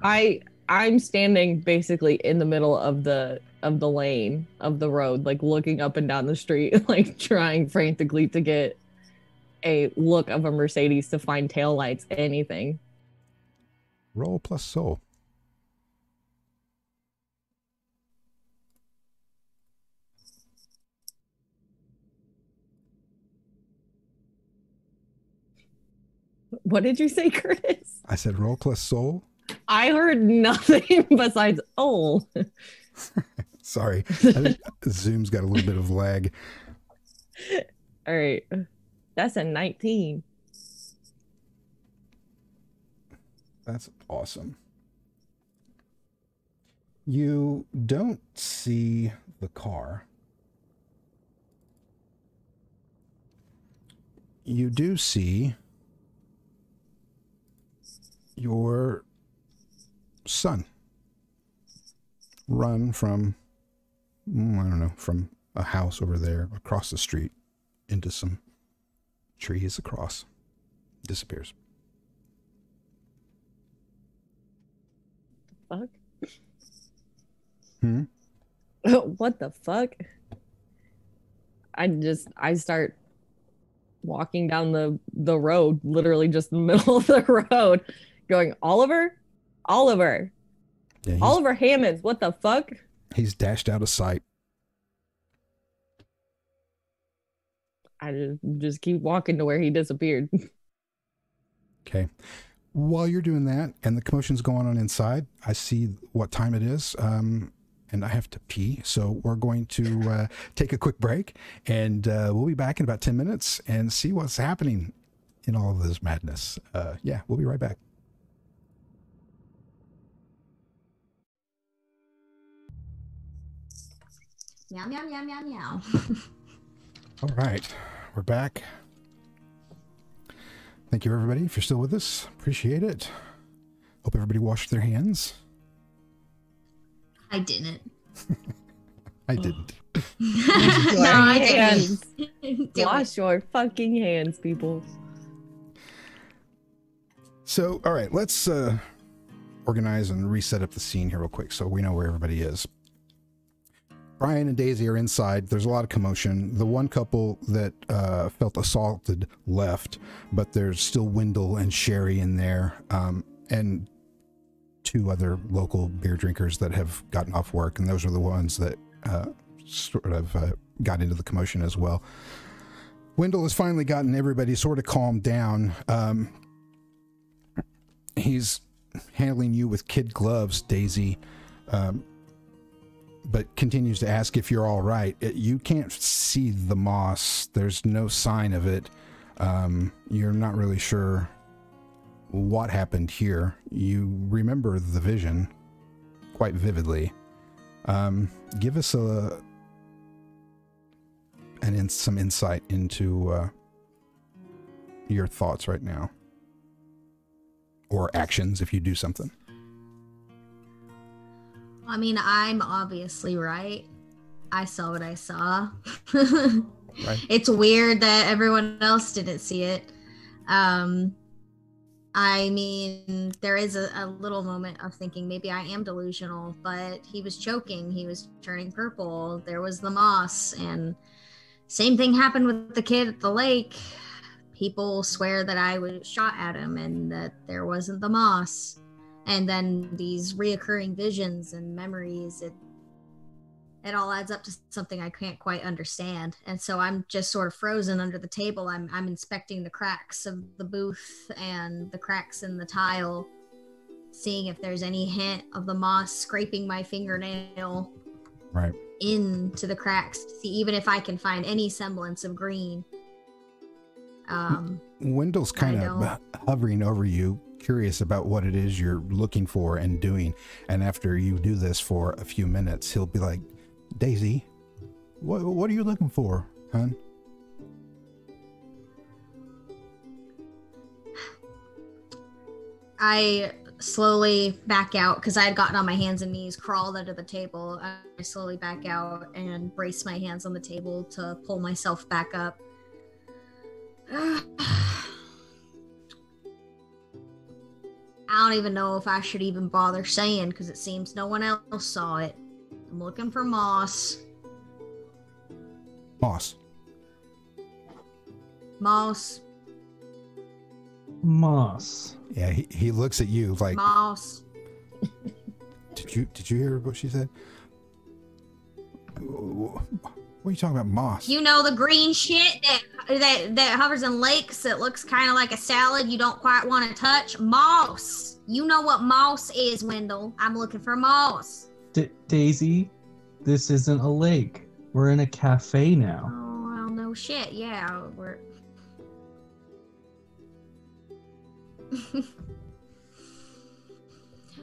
I'm standing basically in the middle of the lane of the road, like looking up and down the street, like trying frantically to get a look of a Mercedes to find taillights, anything. Roll plus soul. What did you say, Chris? I said roll plus soul. I heard nothing besides oh. Sorry. Zoom's got a little bit of lag. All right. That's a 19. That's awesome. You don't see the car. You do see your son run from, I don't know, from a house over there across the street into some trees across. Disappears. Fuck? Hmm? What the fuck? I start walking down the road, literally just in the middle of the road, going, Oliver? Yeah, Oliver Hammonds, what the fuck? He's dashed out of sight. I just keep walking to where he disappeared. Okay. While you're doing that and the commotion's going on inside, I see what time it is, and I have to pee. So we're going to take a quick break, and we'll be back in about 10 minutes and see what's happening in all of this madness. Yeah, we'll be right back. Meow, meow, meow, meow, meow. All right, we're back. Thank you, everybody, if you're still with us. Appreciate it. Hope everybody washed their hands. I didn't. I didn't. No, I didn't. Wash your fucking hands, people. So, all right, let's organize and reset up the scene here real quick so we know where everybody is. Brian and Daisy are inside. There's a lot of commotion. The one couple that felt assaulted left, but there's still Wendell and Sherry in there, and 2 other local beer drinkers that have gotten off work, and those are the ones that sort of got into the commotion as well. Wendell has finally gotten everybody sort of calmed down. He's handling you with kid gloves, Daisy, but continues to ask if you're all right. You can't see the moss. There's no sign of it. You're not really sure what happened here. You remember the vision quite vividly. Give us some insight into your thoughts right now, or actions if you do something. I mean, I'm obviously right. I saw what I saw. Right. It's weird that everyone else didn't see it. I mean, there is a little moment of thinking maybe I am delusional, but he was choking. He was turning purple. There was the moss, and same thing happened with the kid at the lake. People swear that I was shot at him and that there wasn't the moss. And then these reoccurring visions and memories, it all adds up to something I can't quite understand. And so I'm just sort of frozen under the table. I'm inspecting the cracks of the booth and the cracks in the tile, seeing if there's any hint of the moss scraping my fingernail right into the cracks to see even if I can find any semblance of green. Wendell's kind of hovering over you, curious about what it is you're looking for and doing. And after you do this for a few minutes, he'll be like, Daisy, what are you looking for, hon? I slowly back out because I had gotten on my hands and knees, crawled under the table. I slowly back out and brace my hands on the table to pull myself back up. I don't even know if I should even bother saying because it seems no one else saw it. I'm looking for moss. Moss. Moss. Yeah, he looks at you like moss. Did you hear what she said? What are you talking about, moss? You know, the green shit that hovers in lakes that looks kind of like a salad you don't quite want to touch? Moss. You know what moss is, Wendell. I'm looking for moss. Daisy, this isn't a lake. We're in a cafe now. Oh, well, no shit. Yeah, we're...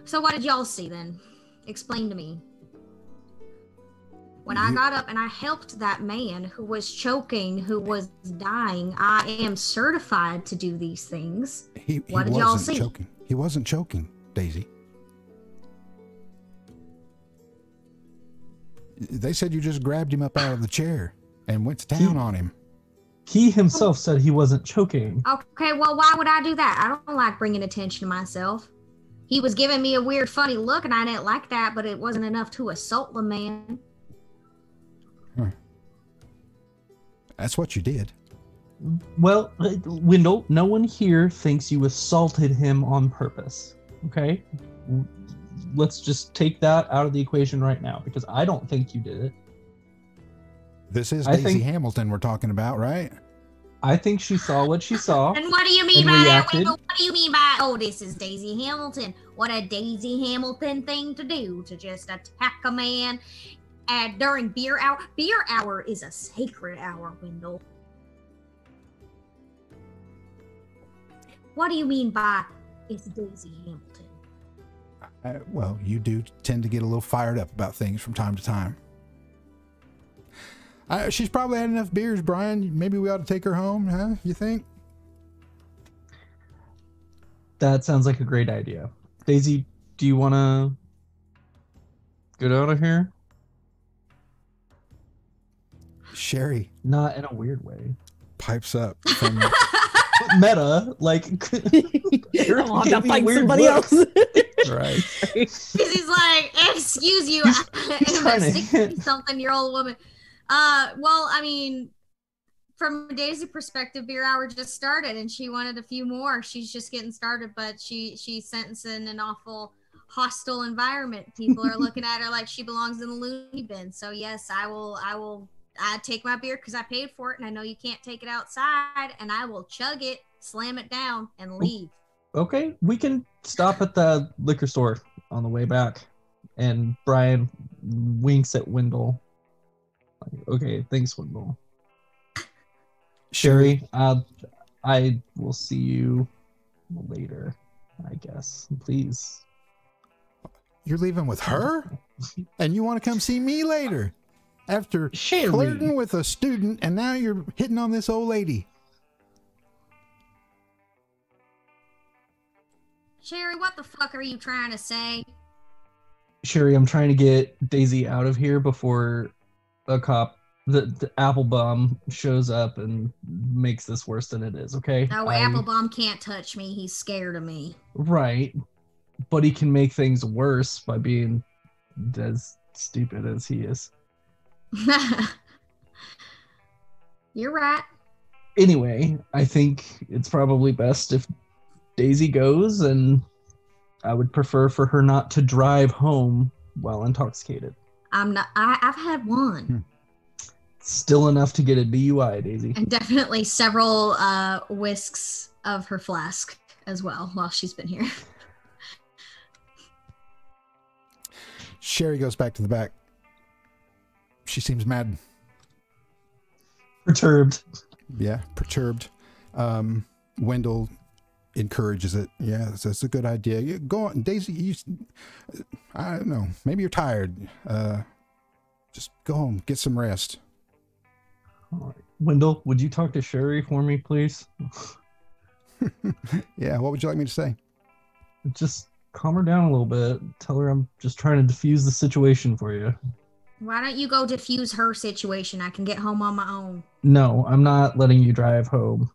So what did y'all see then? Explain to me. When I got up and I helped that man who was choking, who was dying, I am certified to do these things. What did y'all see? Choking. He wasn't choking, Daisy. They said you just grabbed him up out of the chair and went to town on him. He himself said he wasn't choking. Okay, well, why would I do that? I don't like bringing attention to myself. He was giving me a weird, funny look, and I didn't like that, but it wasn't enough to assault the man. Huh. That's what you did. Well, Wendell, no one here thinks you assaulted him on purpose, okay? Let's just take that out of the equation right now, because I don't think you did it. This is Daisy Hamilton we're talking about, right? I think she saw what she saw. And what do you mean by that, Wendell? What do you mean by, oh, this is Daisy Hamilton? What a Daisy Hamilton thing to do, to just attack a man during beer hour. Beer hour is a sacred hour, Wendell. What do you mean by it's Daisy Hamilton? Well, you do tend to get a little fired up about things from time to time. She's probably had enough beers, Brian. Maybe we ought to take her home, huh? You think? That sounds like a great idea. Daisy, do you want to get out of here? Sherry. Not in a weird way. Pipes up from Meta, like... I want to fight somebody else. Right. He's like, excuse you, trying to hit. 60-something-year-old woman. Well, I mean, from a Daisy perspective, beer hour just started, and she wanted a few more. She's just getting started, but she's sentencing an awful hostile environment. People are looking at her like she belongs in the loony bin. So yes, I take my beer because I paid for it, and I know you can't take it outside, and I will chug it, slam it down, and leave. Okay, we can stop at the liquor store on the way back. And Brian winks at Wendell. Okay, thanks, Wendell. Sherry, I will see you later, I guess. Please. You're leaving with her? And you want to come see me later? After Sherry. flirting with a student, and now you're hitting on this old lady. Sherry, what the fuck are you trying to say? Sherry, I'm trying to get Daisy out of here before a cop, the Applebaum, shows up and makes this worse than it is, okay? No, Applebaum can't touch me. He's scared of me. Right. But he can make things worse by being as stupid as he is. You're right. Anyway, I think it's probably best if Daisy goes, and I would prefer for her not to drive home while intoxicated. I've had one. Still enough to get a DUI, Daisy. And definitely several whisks of her flask as well while she's been here. Sherry goes back to the back. She seems mad. Perturbed. Yeah, perturbed. Wendell encourages it. Yeah, that's a good idea. You go on, Daisy. I don't know. Maybe you're tired. Just go home, get some rest. All right. Wendell, would you talk to Sherry for me, please? Yeah, what would you like me to say? Just calm her down a little bit. Tell her I'm just trying to diffuse the situation for you. Why don't you go diffuse her situation? I can get home on my own. No, I'm not letting you drive home.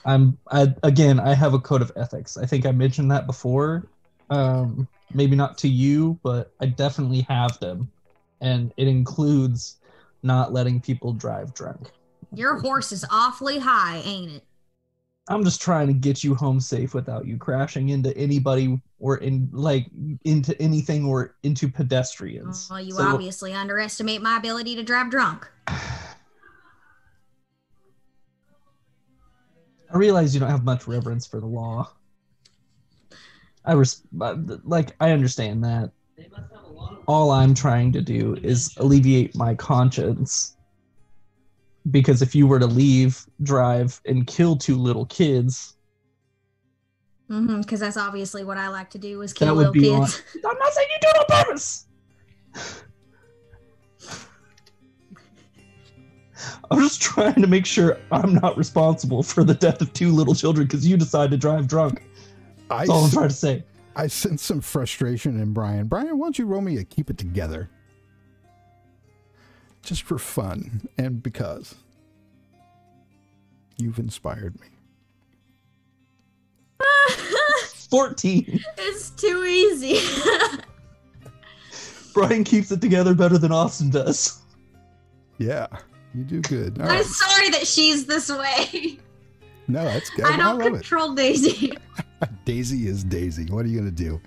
I have a code of ethics. I think I mentioned that before. Maybe not to you, but I definitely have them. And it includes not letting people drive drunk. Your horse is awfully high, ain't it? I'm just trying to get you home safe without you crashing into anybody or into anything or into pedestrians. Well, you obviously underestimate my ability to drive drunk. I realize you don't have much reverence for the law. I understand that. All I'm trying to do is alleviate my conscience. Because if you were to leave, drive, and kill two little kids... Because that's obviously what I like to do, is kill little kids. I'm not saying you do it on purpose! I'm just trying to make sure I'm not responsible for the death of two little children because you decide to drive drunk. That's all I'm trying to say. I sense some frustration in Brian. Brian, why don't you roll me a keep it together? Just for fun and because you've inspired me. 14. It's too easy. Brian keeps it together better than Austin does. Yeah, you do good. All I'm right. sorry that she's this way. No, that's good. I don't love control Daisy. Daisy is Daisy. What are you going to do?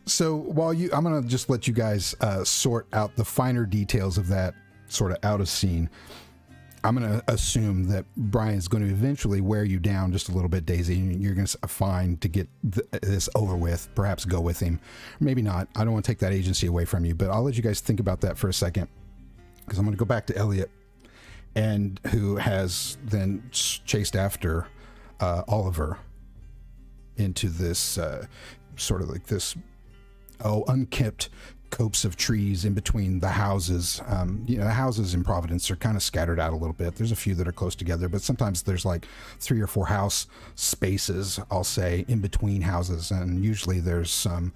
So I'm going to just let you guys sort out the finer details of that sort of out of scene. I'm going to assume that Brian's going to eventually wear you down just a little bit, Daisy, and you're going to find to get this over with, perhaps go with him. Maybe not. I don't want to take that agency away from you, but I'll let you guys think about that for a second, because I'm going to go back to Elliot, and who has then chased after Oliver into this sort of like this unkempt copse of trees in between the houses. The houses in Providence are kind of scattered out a little bit. There's a few that are close together, but sometimes there's like 3 or 4 house spaces, I'll say, in between houses, and usually there's some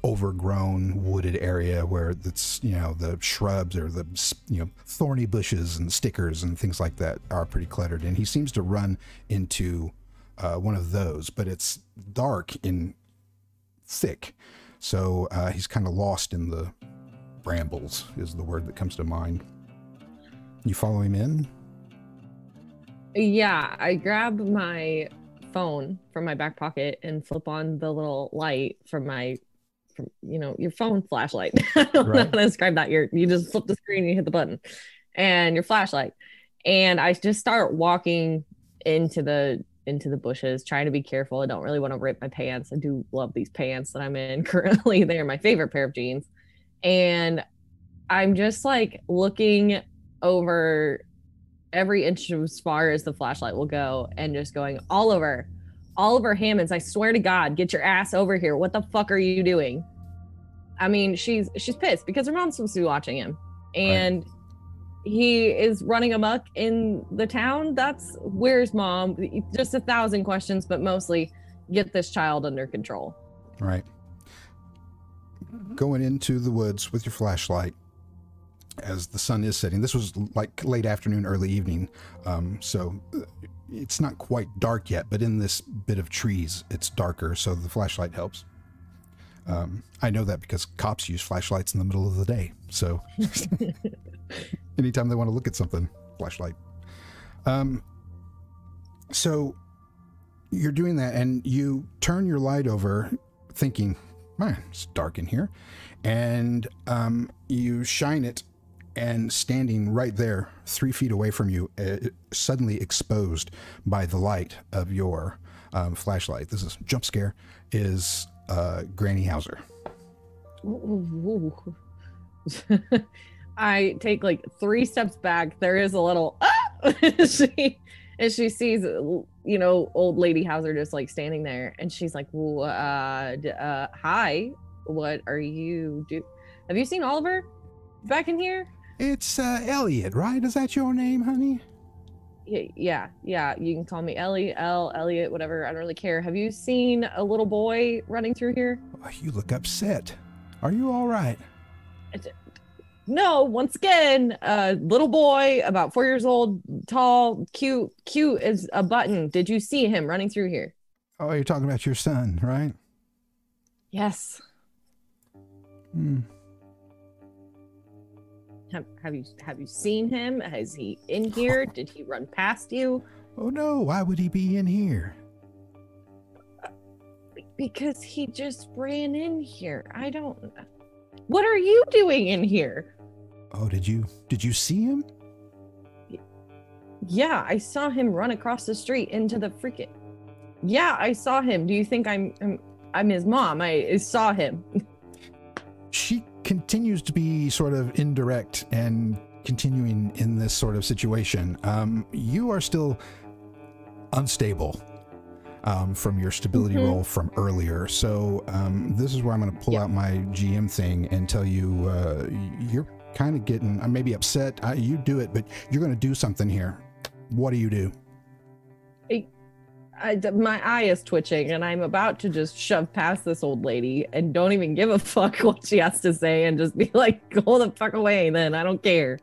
overgrown wooded area where it's the shrubs or the thorny bushes and stickers and things like that are pretty cluttered. And he seems to run into one of those, but it's dark and thick. So he's kind of lost in the brambles is the word that comes to mind. You follow him in? Yeah, I grab my phone from my back pocket and flip on the little light from your phone flashlight. I don't know how to describe that. You just flip the screen and you hit the button and your flashlight. And I just start walking into the bushes, trying to be careful. I don't really want to rip my pants. I do love these pants that I'm in currently. They're my favorite pair of jeans. And I'm just like looking over every inch as far as the flashlight will go and just going, Oliver Hammonds, I swear to God, get your ass over here. What the fuck are you doing? I mean, she's pissed because her mom's supposed to be watching him. And he is running amok in the town. Where's mom? Just 1,000 questions, but mostly get this child under control. Right. Going into the woods with your flashlight as the sun is setting. This was like late afternoon, early evening. So it's not quite dark yet, but in this bit of trees, it's darker. So the flashlight helps. I know that because cops use flashlights in the middle of the day. So anytime they want to look at something, flashlight. So you're doing that and you turn your light over thinking, man, it's dark in here. And you shine it, and standing right there, 3 feet away from you, suddenly exposed by the light of your flashlight. This is jump scare, is Granny Hauser. I take like 3 steps back. There is a little she sees, old lady Hauser just like standing there, and she's like, hi, what are you do? Have you seen Oliver back in here? It's Elliot, right? Is that your name, honey? Yeah. You can call me Ellie, Elliot, whatever. I don't really care. Have you seen a little boy running through here? Oh, you look upset. Are you all right? No, once again, little boy, about 4 years old, tall, cute as a button. Did you see him running through here? Oh, you're talking about your son, right? Yes. Have you seen him? Is he in here? Did he run past you? Oh no, why would he be in here? Because he just ran in here. I don't. What are you doing in here? Oh, did you see him? Yeah, I saw him run across the street into the freaking. Yeah, I saw him. Do you think I'm his mom? I saw him. She continues to be sort of indirect and continuing in this sort of situation. You are still unstable from your stability roll from earlier. So this is where I'm going to pull out my GM thing and tell you you're kind of getting, I may be upset. You do it, but you're going to do something here. What do you do? My eye is twitching and I'm about to just shove past this old lady and don't even give a fuck what she has to say and just be like, go the fuck away then. I don't care.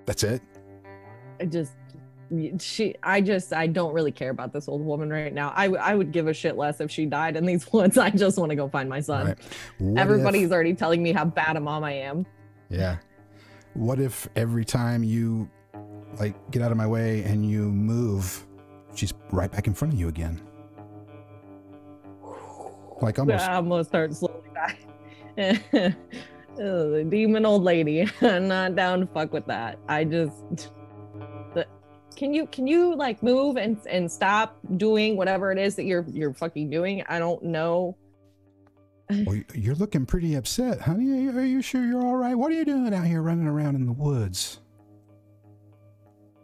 That's it? I don't really care about this old woman right now. I would give a shit less if she died in these woods. I just want to go find my son. Right. Everybody's already telling me how bad a mom I am. Yeah. What if every time you like get out of my way and you move, she's right back in front of you again? Like almost. I'm gonna start slowly dying. The demon old lady. I'm not down to fuck with that. Can you like move and stop doing whatever it is that you're fucking doing? I don't know. Well, you're looking pretty upset, honey. Are you sure you're all right? What are you doing out here running around in the woods?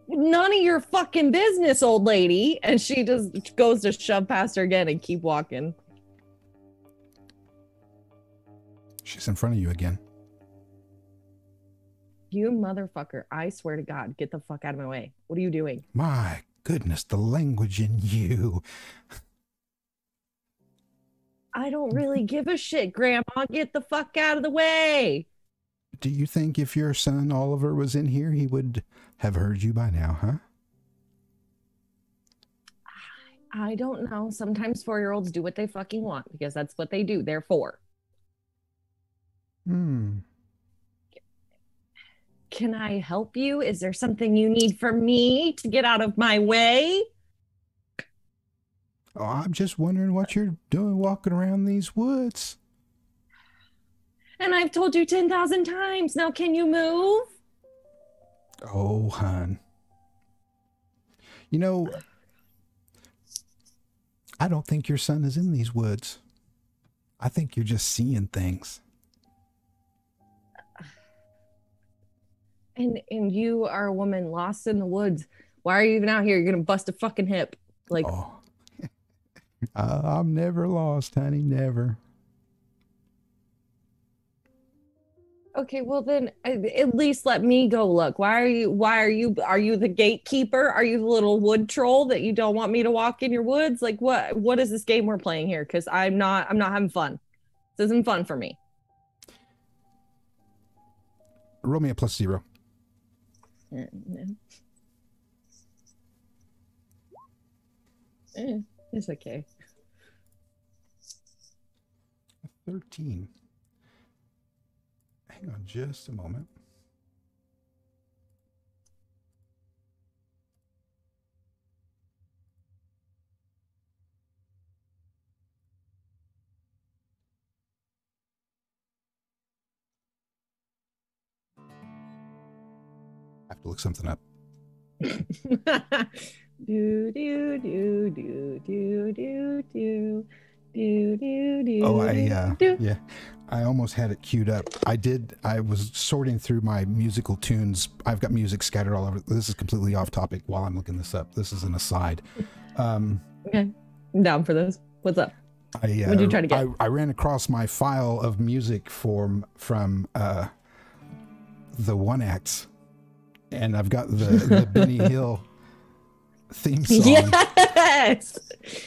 None of your fucking business, old lady. And she just goes to shove past her again and keep walking. She's in front of you again. You motherfucker. I swear to God, get the fuck out of my way. What are you doing? My goodness, the language in you. I don't really give a shit, Grandma. Get the fuck out of the way. Do you think if your son Oliver was in here, he would have heard you by now, huh? I don't know. Sometimes 4-year-olds do what they fucking want because that's what they do. They're 4. Can I help you? Is there something you need from me to get out of my way? Oh, I'm just wondering what you're doing walking around these woods. And I've told you 10,000 times. Now can you move? Oh, hon. You know, I don't think your son is in these woods. I think you're just seeing things. And you are a woman lost in the woods. Why are you even out here? You're gonna bust a fucking hip. Like, oh. I'm never lost, honey, never. Okay, well then at least let me go look. Why are you the gatekeeper? Are you the little wood troll that you don't want me to walk in your woods? Like what is this game we're playing here? Because I'm not having fun. This isn't fun for me. Roll me a +0. It's okay. 13. Hang on just a moment. I have to look something up. do do do do do do do. Oh, yeah, I almost had it queued up. I was sorting through my musical tunes. I've got music scattered all over. This is completely off topic while I'm looking this up. This is an aside. Okay, I'm down for this. What's up? What'd you try to get? I ran across my file of music from the one acts, and I've got the Benny Hill theme song. Yes. Oh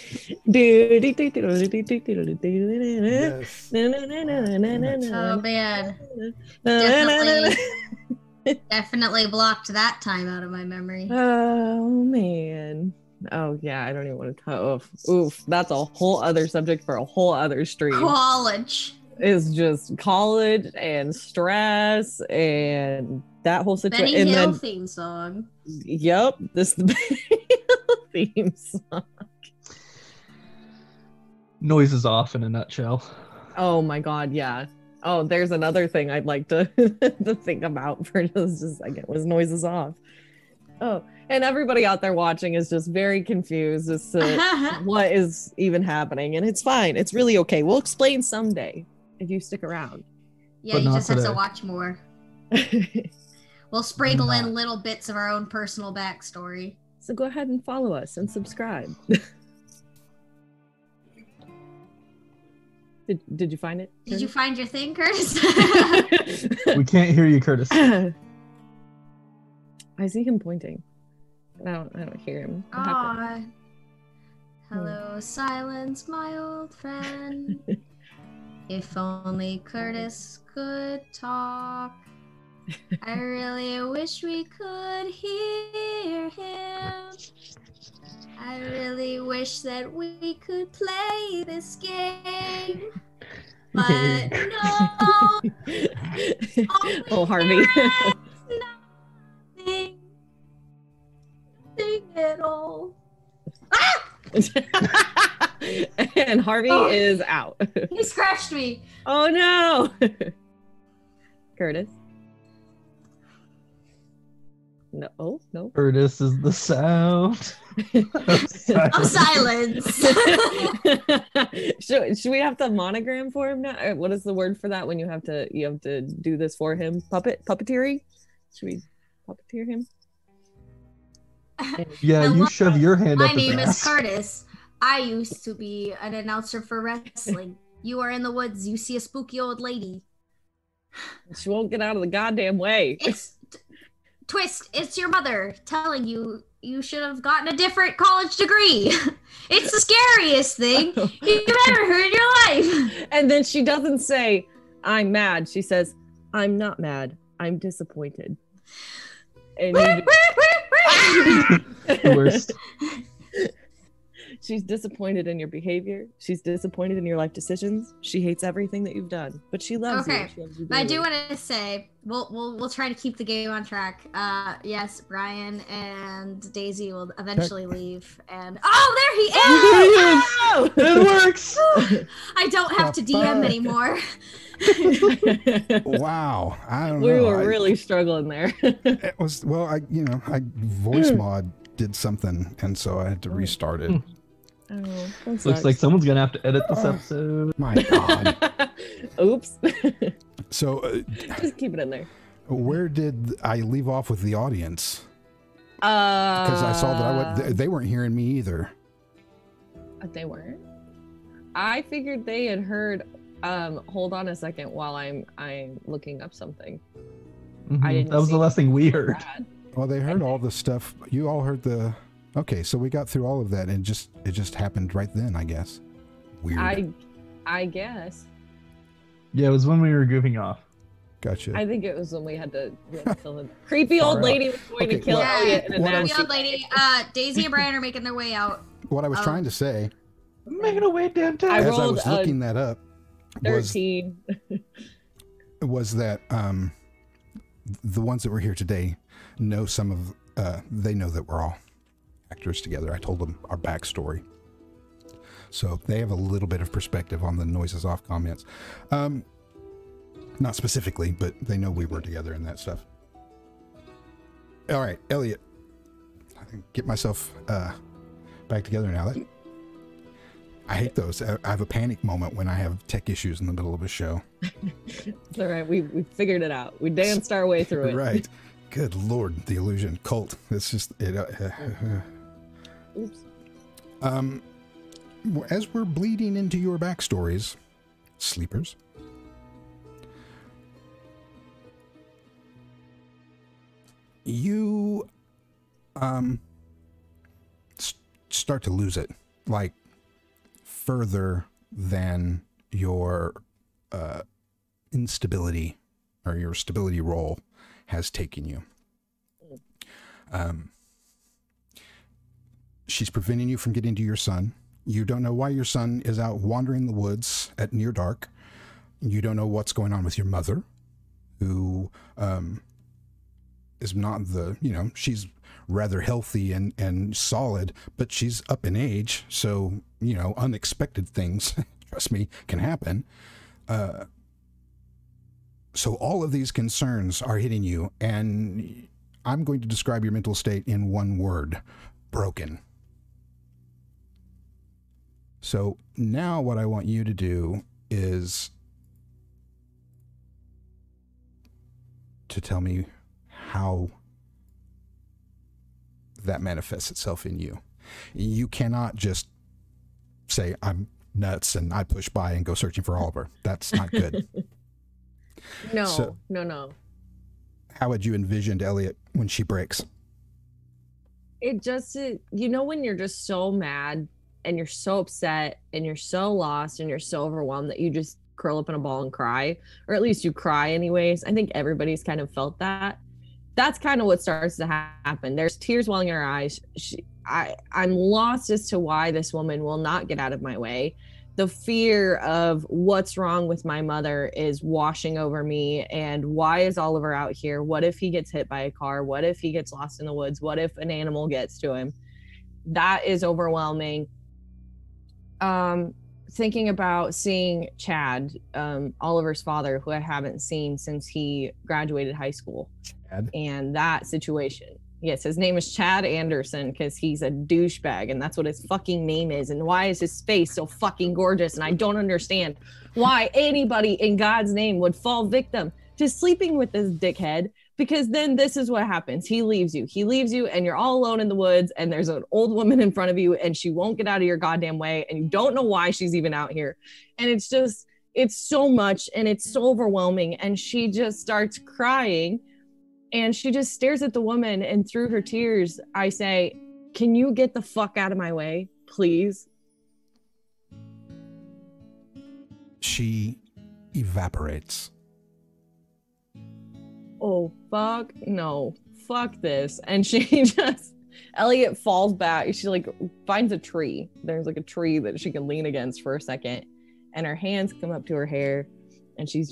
man. Definitely blocked that time out of my memory. Oh man. Oh yeah, I don't even want to talk. Oof, that's a whole other subject for a whole other stream. College. It's just college and stress and that whole situation. Benny Hill theme song. Yep, this is the Benny Hill theme song. Noise is off in a nutshell. Oh my god, yeah. Oh, there's another thing I'd like to to think about for just a second was noises off. Oh, and everybody out there watching is just very confused as to what is even happening, and it's fine. It's really okay. We'll explain someday if you stick around. Yeah, you just have to watch more. We'll sprinkle in little bits of our own personal backstory. So go ahead and follow us and subscribe. Did you find it? Did you find your thing, Curtis? We can't hear you, Curtis. I see him pointing. I don't hear him. Aww. Hello, silence, my old friend. If only Curtis could talk. I really wish we could hear him. I really wish that we could play this game. But no. Oh, Harvey. Nothing at all. Ah! And Harvey is out. He scratched me. Oh no. Curtis. No, oh, no. Curtis is the sound of silence. Should we have to monogram for him now? What is the word for that when you have to do this for him? Puppeteering? Should we puppeteer him? Yeah, you shove your hand up. My name is Curtis. I used to be an announcer for wrestling. You are in the woods. You see a spooky old lady. She won't get out of the goddamn way. Twist, it's your mother telling you you should have gotten a different college degree. It's the scariest thing you've ever heard in your life. And then she doesn't say, I'm mad. She says, I'm not mad. I'm disappointed. And The worst. she's disappointed in your behavior. She's disappointed in your life decisions. She hates everything that you've done, but she loves you. She loves you I do dearly. want to say we'll try to keep the game on track. Yes, Brian and Daisy will eventually leave, and there he is! Oh! It works. I don't have to DM anymore. Wow, I don't We know. were really struggling there. It was I voice mod did something, and so I had to restart it. Oh, that Looks sucks. like someone's gonna have to edit this episode. My God. Oops. So, Just keep it in there. where did I leave off with the audience? Because I saw that they weren't hearing me either. They weren't. I figured they had heard. Hold on a second while I'm looking up something. Mhm. I didn't. That was the see last thing we heard. that. Well, they heard all the stuff. You all heard the. Okay, so we got through all of that, and it just happened right then, I guess. Weird. I guess. Yeah, it was when we were goofing off. Gotcha. I think it was when we had to kill the creepy old lady was going to kill well, Elliot. In a what I The nasty old lady, Daisy and Brian are making their way out. What I was trying to say, Making our way downtown. I as I rolled was a looking that up, was 13. that the ones that were here today know some of they know that we're all actors together. I told them our backstory, so they have a little bit of perspective on the noises off comments. Not specifically, but they know we were together and that stuff. All right, Elliot, I can get myself back together now. I hate those. I have a panic moment when I have tech issues in the middle of a show. It's all right. We figured it out. We danced our way through it. Right. Good Lord, the illusion. KULT. It's just it. Oops. As we're bleeding into your backstories, sleepers, you start to lose it, like further than your instability or your stability roll has taken you. She's preventing you from getting to your son. You don't know why your son is out wandering the woods at near dark. You don't know what's going on with your mother, who is not she's rather healthy and solid, but she's up in age. So, unexpected things, trust me, can happen. So all of these concerns are hitting you, and I'm going to describe your mental state in one word: broken. So now what I want you to do is to tell me how that manifests itself in you. You cannot just say, I'm nuts and I push by and go searching for Oliver. That's not good. No. How had you envisioned Elliot when she breaks? It just, when you're just so mad and you're so upset and you're so lost and you're so overwhelmed that you just curl up in a ball and cry, or at least you cry anyways. I think everybody's kind of felt that. That's kind of what starts to happen. There's tears welling in her eyes. I'm lost as to why this woman will not get out of my way. The fear of what's wrong with my mother is washing over me. And why is Oliver out here? What if he gets hit by a car? What if he gets lost in the woods? What if an animal gets to him? That is overwhelming. Thinking about seeing Chad, Oliver's father, who I haven't seen since he graduated high school. Chad? And that situation. Yes, his name is Chad Anderson because he's a douchebag, and that's what his fucking name is. And why is his face so fucking gorgeous? And I don't understand why anybody in God's name would fall victim to sleeping with this dickhead, because then this is what happens. He leaves you and you're all alone in the woods, and there's an old woman in front of you and she won't get out of your goddamn way, and you don't know why she's even out here. And it's so much, and it's so overwhelming. And she just starts crying. And she just stares at the woman, and through her tears, I say, can you get the fuck out of my way, please? She evaporates. oh, fuck, no, fuck this. And she just, Elliot falls back. She like finds a tree. There's like a tree that she can lean against for a second. And her hands come up to her hair. And she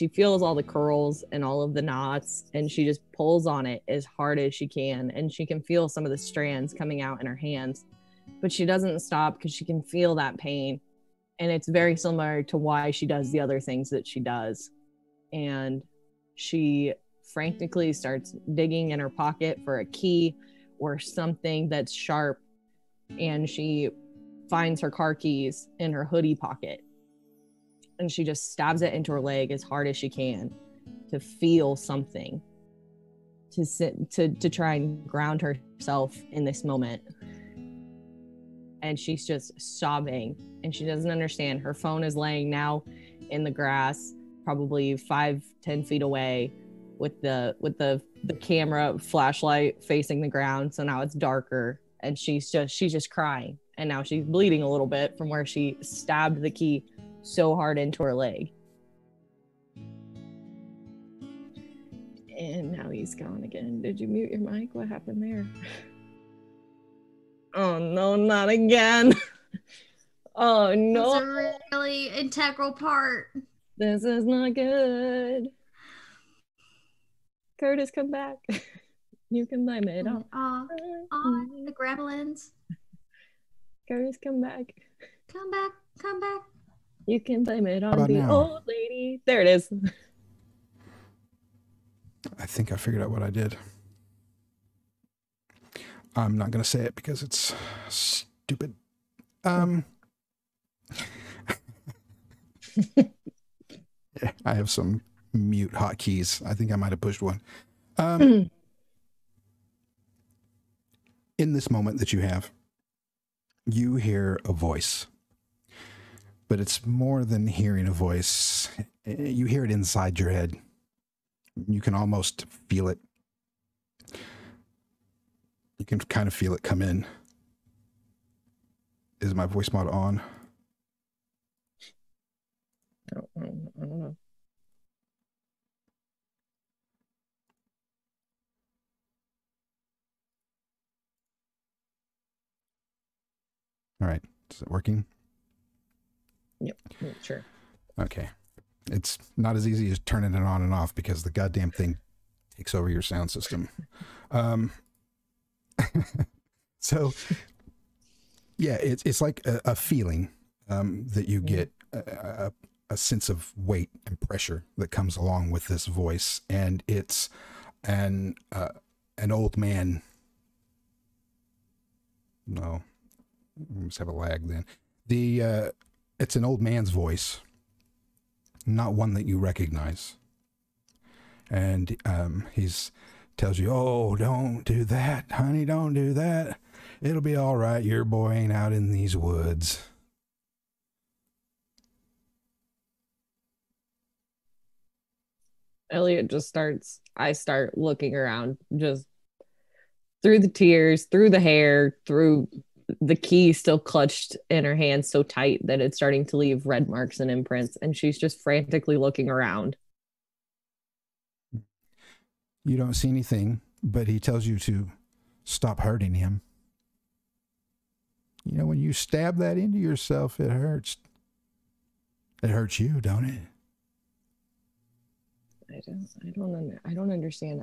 feels all the curls and all of the knots. And she just pulls on it as hard as she can. And she can feel some of the strands coming out in her hands. But she doesn't stop because she can feel that pain. And it's very similar to why she does the other things that she does. And she frantically starts digging in her pocket for a key or something that's sharp. And she finds her car keys in her hoodie pocket. And she just stabs it into her leg as hard as she can to feel something, to try and ground herself in this moment. And she's just sobbing, and she doesn't understand. Her phone is laying now in the grass, probably 5-10 feet away, with the camera flashlight facing the ground. So now it's darker, and she's just crying. And now she's bleeding a little bit from where she stabbed the key so hard into her leg. And now he's gone again. Did you mute your mic? What happened there? Oh no, not again. Oh no. It's a really integral part. This is not good. Curtis, come back. You can blame it on the gremlins. Curtis, come back. Come back. Come back. You can blame it on the old lady. There it is. I think I figured out what I did. I'm not going to say it because it's stupid. Yeah, I have some mute hotkeys. I think I might have pushed one. In this moment that you have, you hear a voice. But it's more than hearing a voice. You hear it inside your head. You can almost feel it. You can kind of feel it come in. Is my voice mod on? I don't know. All right. Is it working? Yep, sure. Okay. It's not as easy as turning it on and off because the goddamn thing takes over your sound system. So, yeah, it's like a feeling that you get, a sense of weight and pressure that comes along with this voice, and it's an old man. No, let's have a lag then. It's an old man's voice, not one that you recognize. And he's tells you, "Oh, don't do that, honey, don't do that. It'll be all right. Your boy ain't out in these woods." Elliot I start looking around, just through the tears, through the hair, through the key still clutched in her hand so tight that it's starting to leave red marks and imprints, and she's just frantically looking around. You don't see anything, but he tells you to stop hurting him. You know, when you stab that into yourself, it hurts. It hurts you, don't it? I don't understand.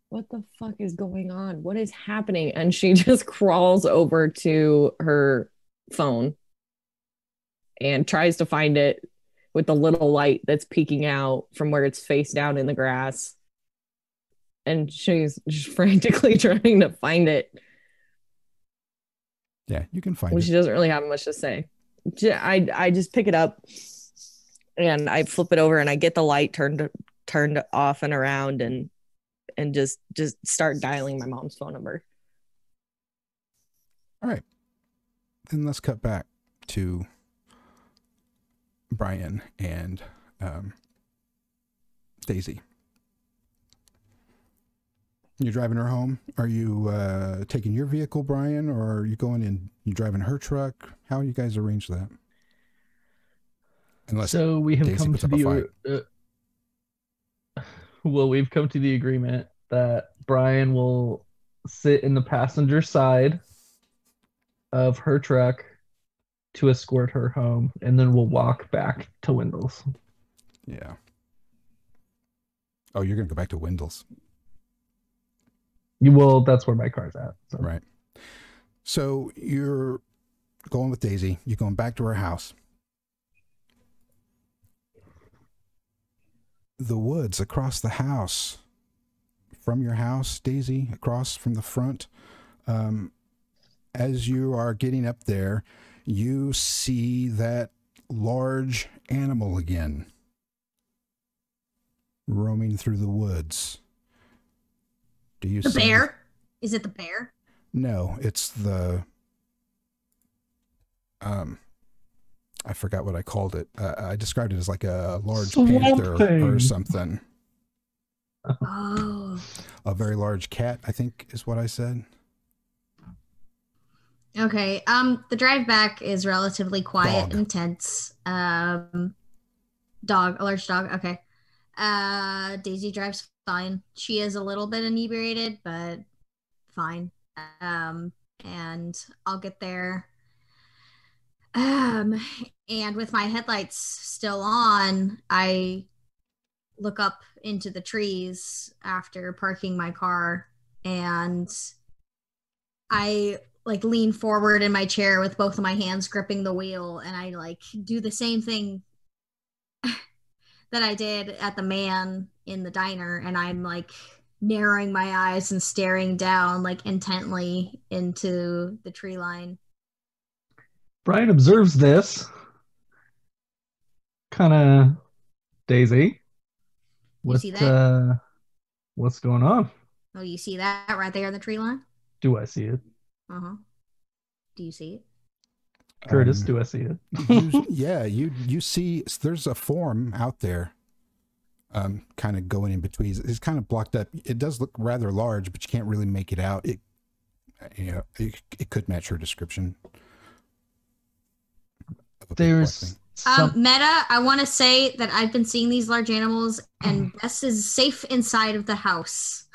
What the fuck is going on? What is happening? And she just crawls over to her phone and tries to find it with the little light that's peeking out from where it's face down in the grass. And she's frantically trying to find it. Yeah, you can find it. She doesn't really have much to say. I just pick it up and I flip it over and I get the light turned off and around and just start dialing my mom's phone number. All right. Then let's cut back to Brian and Daisy. You're driving her home. Are you taking your vehicle, Brian, or are you going in? You driving her truck? How you guys arrange that? Unless so we have Daisy come puts to up a the fight. well, we've come to the agreement that Brian will sit in the passenger side of her truck to escort her home, and then we'll walk back to Wendell's. Yeah. Oh, you're going to go back to Wendell's. Well, that's where my car's at. So. Right. So you're going with Daisy. You're going back to her house. The woods across the house. From your house, Daisy, across from the front. As you are getting up there, you see that large animal again. Roaming through the woods. Do you The see bear? Is it the bear? No, it's the I forgot what I called it. I described it as like a large panther or something. Oh. A very large cat, I think is what I said. Okay. The drive back is relatively quiet Dog. and tense. Dog, a large dog. Okay. Daisy drives fine. She is a little bit inebriated, but fine. And I'll get there. And with my headlights still on, I look up into the trees after parking my car, and I like lean forward in my chair with both of my hands gripping the wheel, and I like do the same thing that I did at the man in the diner, and I'm like narrowing my eyes and staring down like intently into the tree line. Brian observes this. Kind of, Daisy. You see that? What's going on? Oh, you see that right there in the tree line? Do I see it? Uh-huh. Do you see it? Curtis, do I see it? you see there's a form out there kind of going in between. It's kind of blocked up. It does look rather large, but you can't really make it out. It could match your description. There's Meta, I want to say that I've been seeing these large animals, and Bess is safe inside of the house.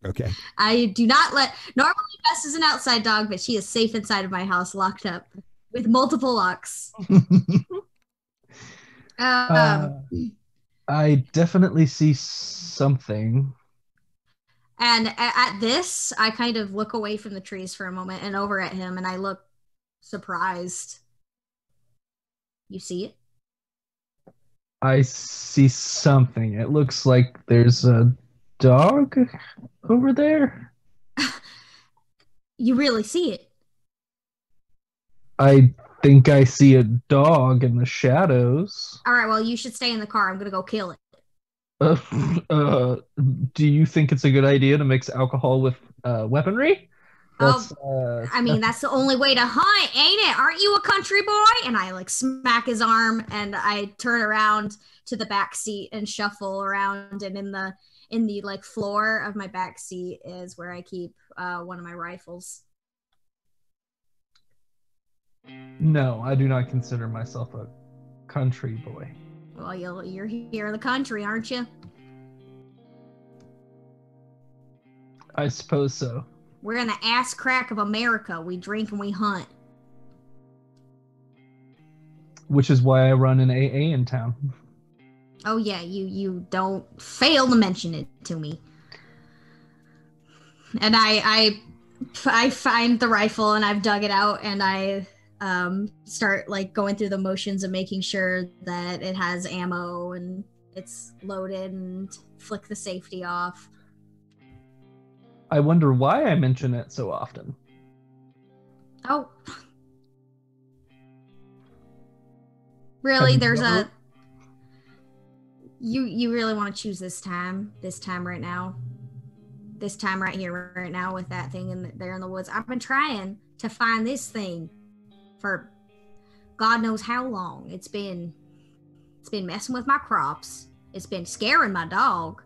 Okay. I do not normally Bess is an outside dog, but she is safe inside of my house, locked up with multiple locks. I definitely see something. And at this, I kind of look away from the trees for a moment and over at him, and I look surprised. You see it? I see something. It looks like there's a dog over there. You really see it? I think I see a dog in the shadows. All right, well, you should stay in the car. I'm going to go kill it. Do you think it's a good idea to mix alcohol with weaponry? I mean, that's the only way to hunt, ain't it? Aren't you a country boy? And I like smack his arm, and I turn around to the back seat and shuffle around, and in the like floor of my back seat is where I keep one of my rifles. No, I do not consider myself a country boy. Well, you're here in the country, aren't you? I suppose so. We're in the ass crack of America. We drink and we hunt. Which is why I run an AA in town. Oh yeah, you don't fail to mention it to me. And I find the rifle, and I've dug it out, and I start like going through the motions of making sure that it has ammo and it's loaded, and flick the safety off. I wonder why I mention it so often. Oh. Really? There's a... You really want to choose this time right now? This time right here, right now, with that thing there in the woods? I've been trying to find this thing for God knows how long. It's been messing with my crops. It's been scaring my dog.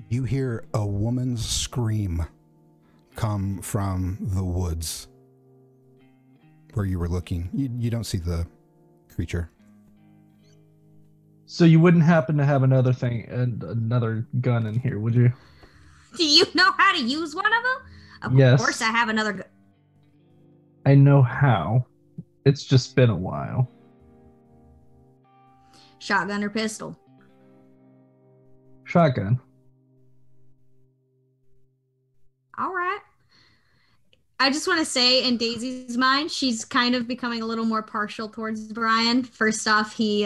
You hear a woman's scream come from the woods where you were looking. You don't see the creature. So you wouldn't happen to have another thing and another gun in here, would you? Do you know how to use one of them? Of Yes. course I have another gun. I know how. It's just been a while. Shotgun or pistol? Shotgun. All right. I just want to say, in Daisy's mind, she's kind of becoming a little more partial towards Brian. First off, he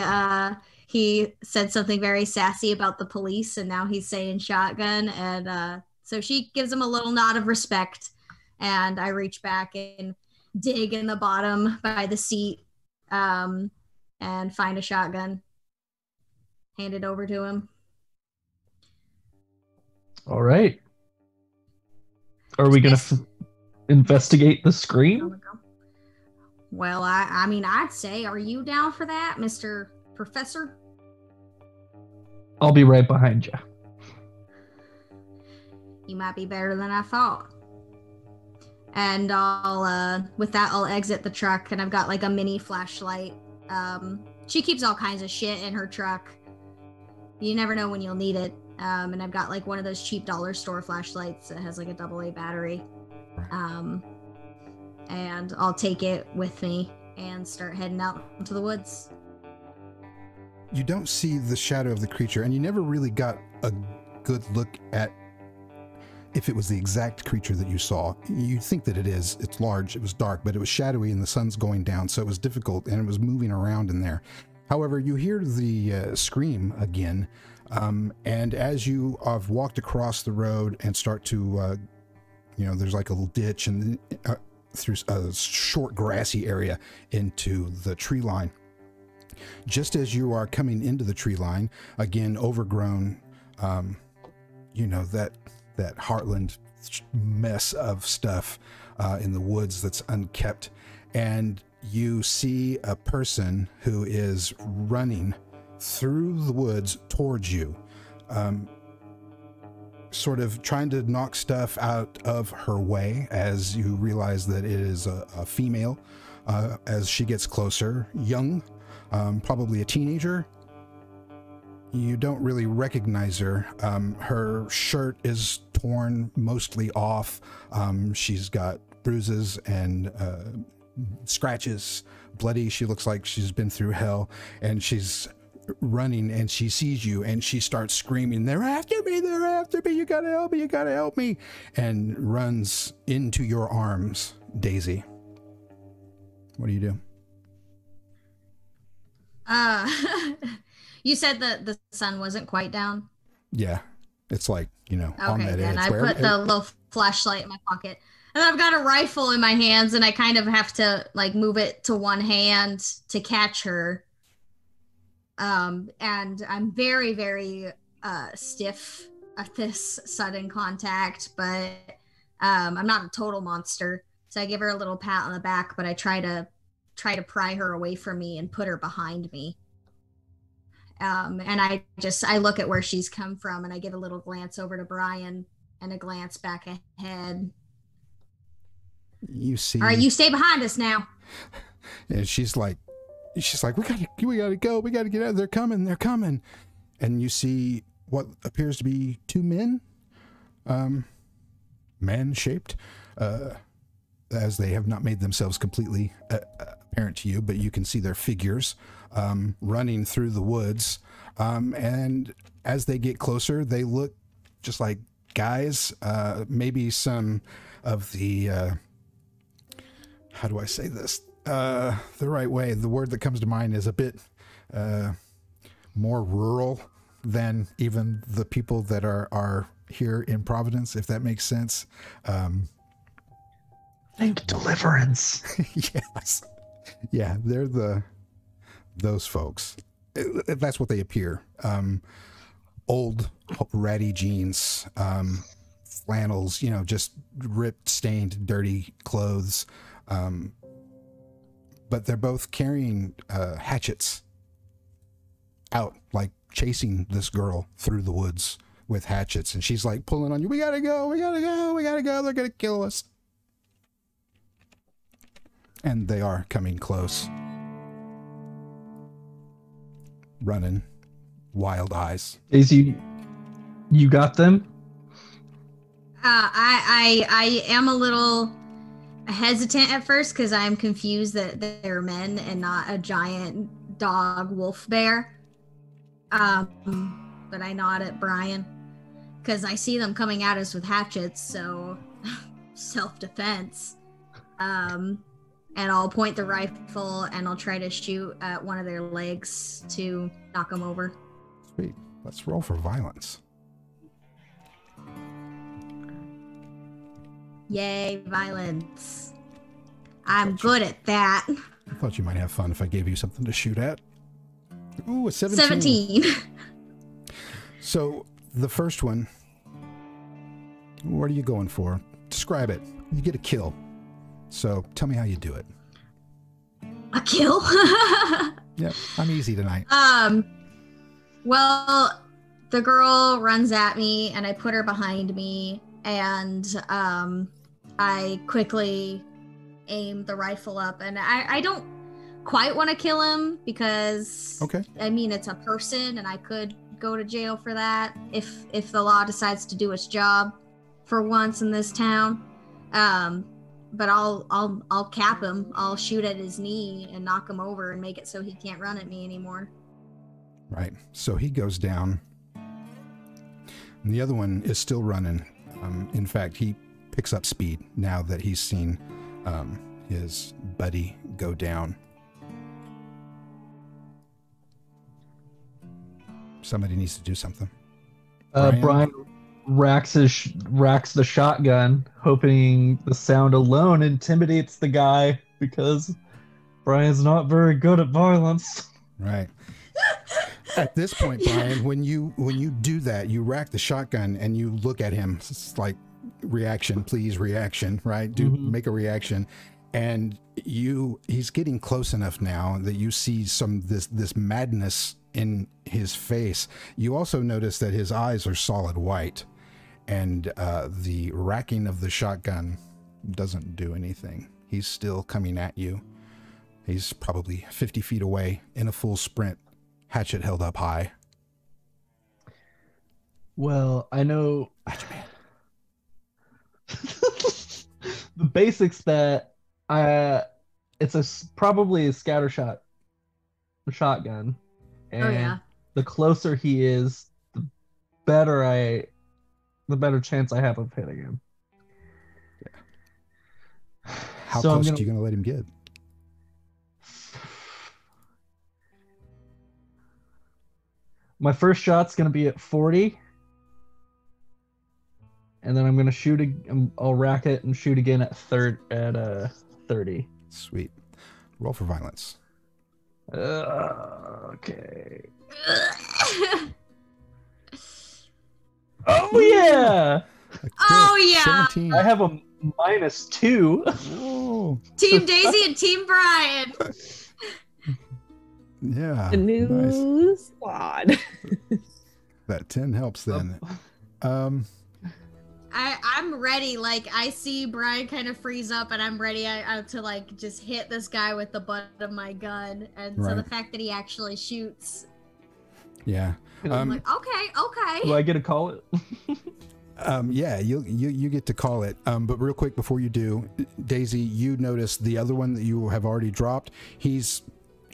said something very sassy about the police, and now he's saying shotgun. And so she gives him a little nod of respect. And I reach back and dig in the bottom by the seat and find a shotgun. Hand it over to him. All right. Are we going to investigate the scream? Well, I mean, I'd say, are you down for that, Mr. Professor? I'll be right behind you. You might be better than I thought. And with that, I'll exit the truck, and I've got like a mini flashlight. She keeps all kinds of shit in her truck. You never know when you'll need it. And I've got like one of those cheap dollar store flashlights that has like a AA battery. And I'll take it with me and start heading out into the woods. You don't see the shadow of the creature, and you never really got a good look at if it was the exact creature that you saw. You think that it is. It's large, it was dark, but it was shadowy and the sun's going down, so it was difficult, and it was moving around in there. However, you hear the scream again, and as you have walked across the road and start to, there's like a little ditch and through a short grassy area into the tree line. Just as you are coming into the tree line, again, overgrown, that Heartland mess of stuff in the woods that's unkept, and you see a person who is running through the woods towards you, sort of trying to knock stuff out of her way as you realize that it is a female. As she gets closer, young, probably a teenager. You don't really recognize her. Her shirt is torn mostly off. She's got bruises and scratches, bloody. She looks like she's been through hell, and she's running, and she sees you, and she starts screaming, "They're after me, they're after me, you gotta help me, you gotta help me," and runs into your arms, Daisy. What do you do? You said that the sun wasn't quite down? Yeah, it's like, on that then edge. I put the little flashlight in my pocket. And I've got a rifle in my hands, and I kind of have to like move it to one hand to catch her. And I'm very, very stiff at this sudden contact, but I'm not a total monster. So I give her a little pat on the back, but I try to pry her away from me and put her behind me. And I look at where she's come from, and I give a little glance over to Brian and a glance back ahead. You see, all right, you stay behind us now. And she's like, we gotta go, we gotta get out. They're coming. And you see what appears to be two men, man-shaped, as they have not made themselves completely apparent to you, but you can see their figures running through the woods. And as they get closer, they look just like guys. Maybe some of the, how do I say this the right way? The word that comes to mind is a bit more rural than even the people that are here in Providence, if that makes sense. Think Deliverance. Yes. Yeah, they're those folks. That's what they appear. Old ratty jeans, flannels, just ripped, stained, dirty clothes. But they're both carrying hatchets out, like chasing this girl through the woods with hatchets. And she's like pulling on you. We gotta go. They're gonna kill us. And they are coming close. Running wild eyes. Daisy, you got them? I am a little hesitant at first because I'm confused that they're men and not a giant dog wolf bear. But I nod at Brian because I see them coming at us with hatchets, so self-defense. And I'll point the rifle and I'll try to shoot at one of their legs to knock them over. Sweet. Let's roll for violence. Yay, violence. I'm good at that. I thought you might have fun if I gave you something to shoot at. Ooh, a 17. 17. So, the first one, what are you going for? Describe it. You get a kill. So, tell me how you do it. A kill? Yeah, I'm easy tonight. Well, the girl runs at me and I put her behind me and I quickly aim the rifle up and I don't quite want to kill him because okay. I mean it's a person and I could go to jail for that if the law decides to do its job for once in this town. But I'll cap him. I'll shoot at his knee and knock him over and make it so he can't run at me anymore. Right. So he goes down. And the other one is still running. In fact, he picks up speed now that he's seen his buddy go down. Somebody needs to do something. Brian racks the shotgun, hoping the sound alone intimidates the guy because Brian's not very good at violence. Right. At this point, Brian, when you do that, you rack the shotgun and you look at him. It's like reaction, please, reaction, right? Make a reaction. And he's getting close enough now that you see this madness in his face. You also notice that his eyes are solid white, and the racking of the shotgun doesn't do anything. He's still coming at you. He's probably 50 feet away in a full sprint, hatchet held up high. Well, I know the basics that it's probably a scatter shotgun. And the closer he is, the better chance I have of hitting him. Yeah. How close are you going to let him get? My first shot's going to be at 40. And then I'm going to shoot. I'll rack it and shoot again at 30. Sweet. Roll for violence. Okay. Oh yeah! Oh yeah! 17. I have a -2. Whoa. Team Daisy and Team Brian. Yeah. The new squad. That 10 helps then. I'm ready. Like, I see Brian kind of freeze up, and I'm ready to, like, just hit this guy with the butt of my gun. And so the fact that he actually shoots. Yeah. I'm like, okay. Do I get to call it? Yeah, you get to call it. But real quick before you do, Daisy, you notice the other one that you have already dropped. He's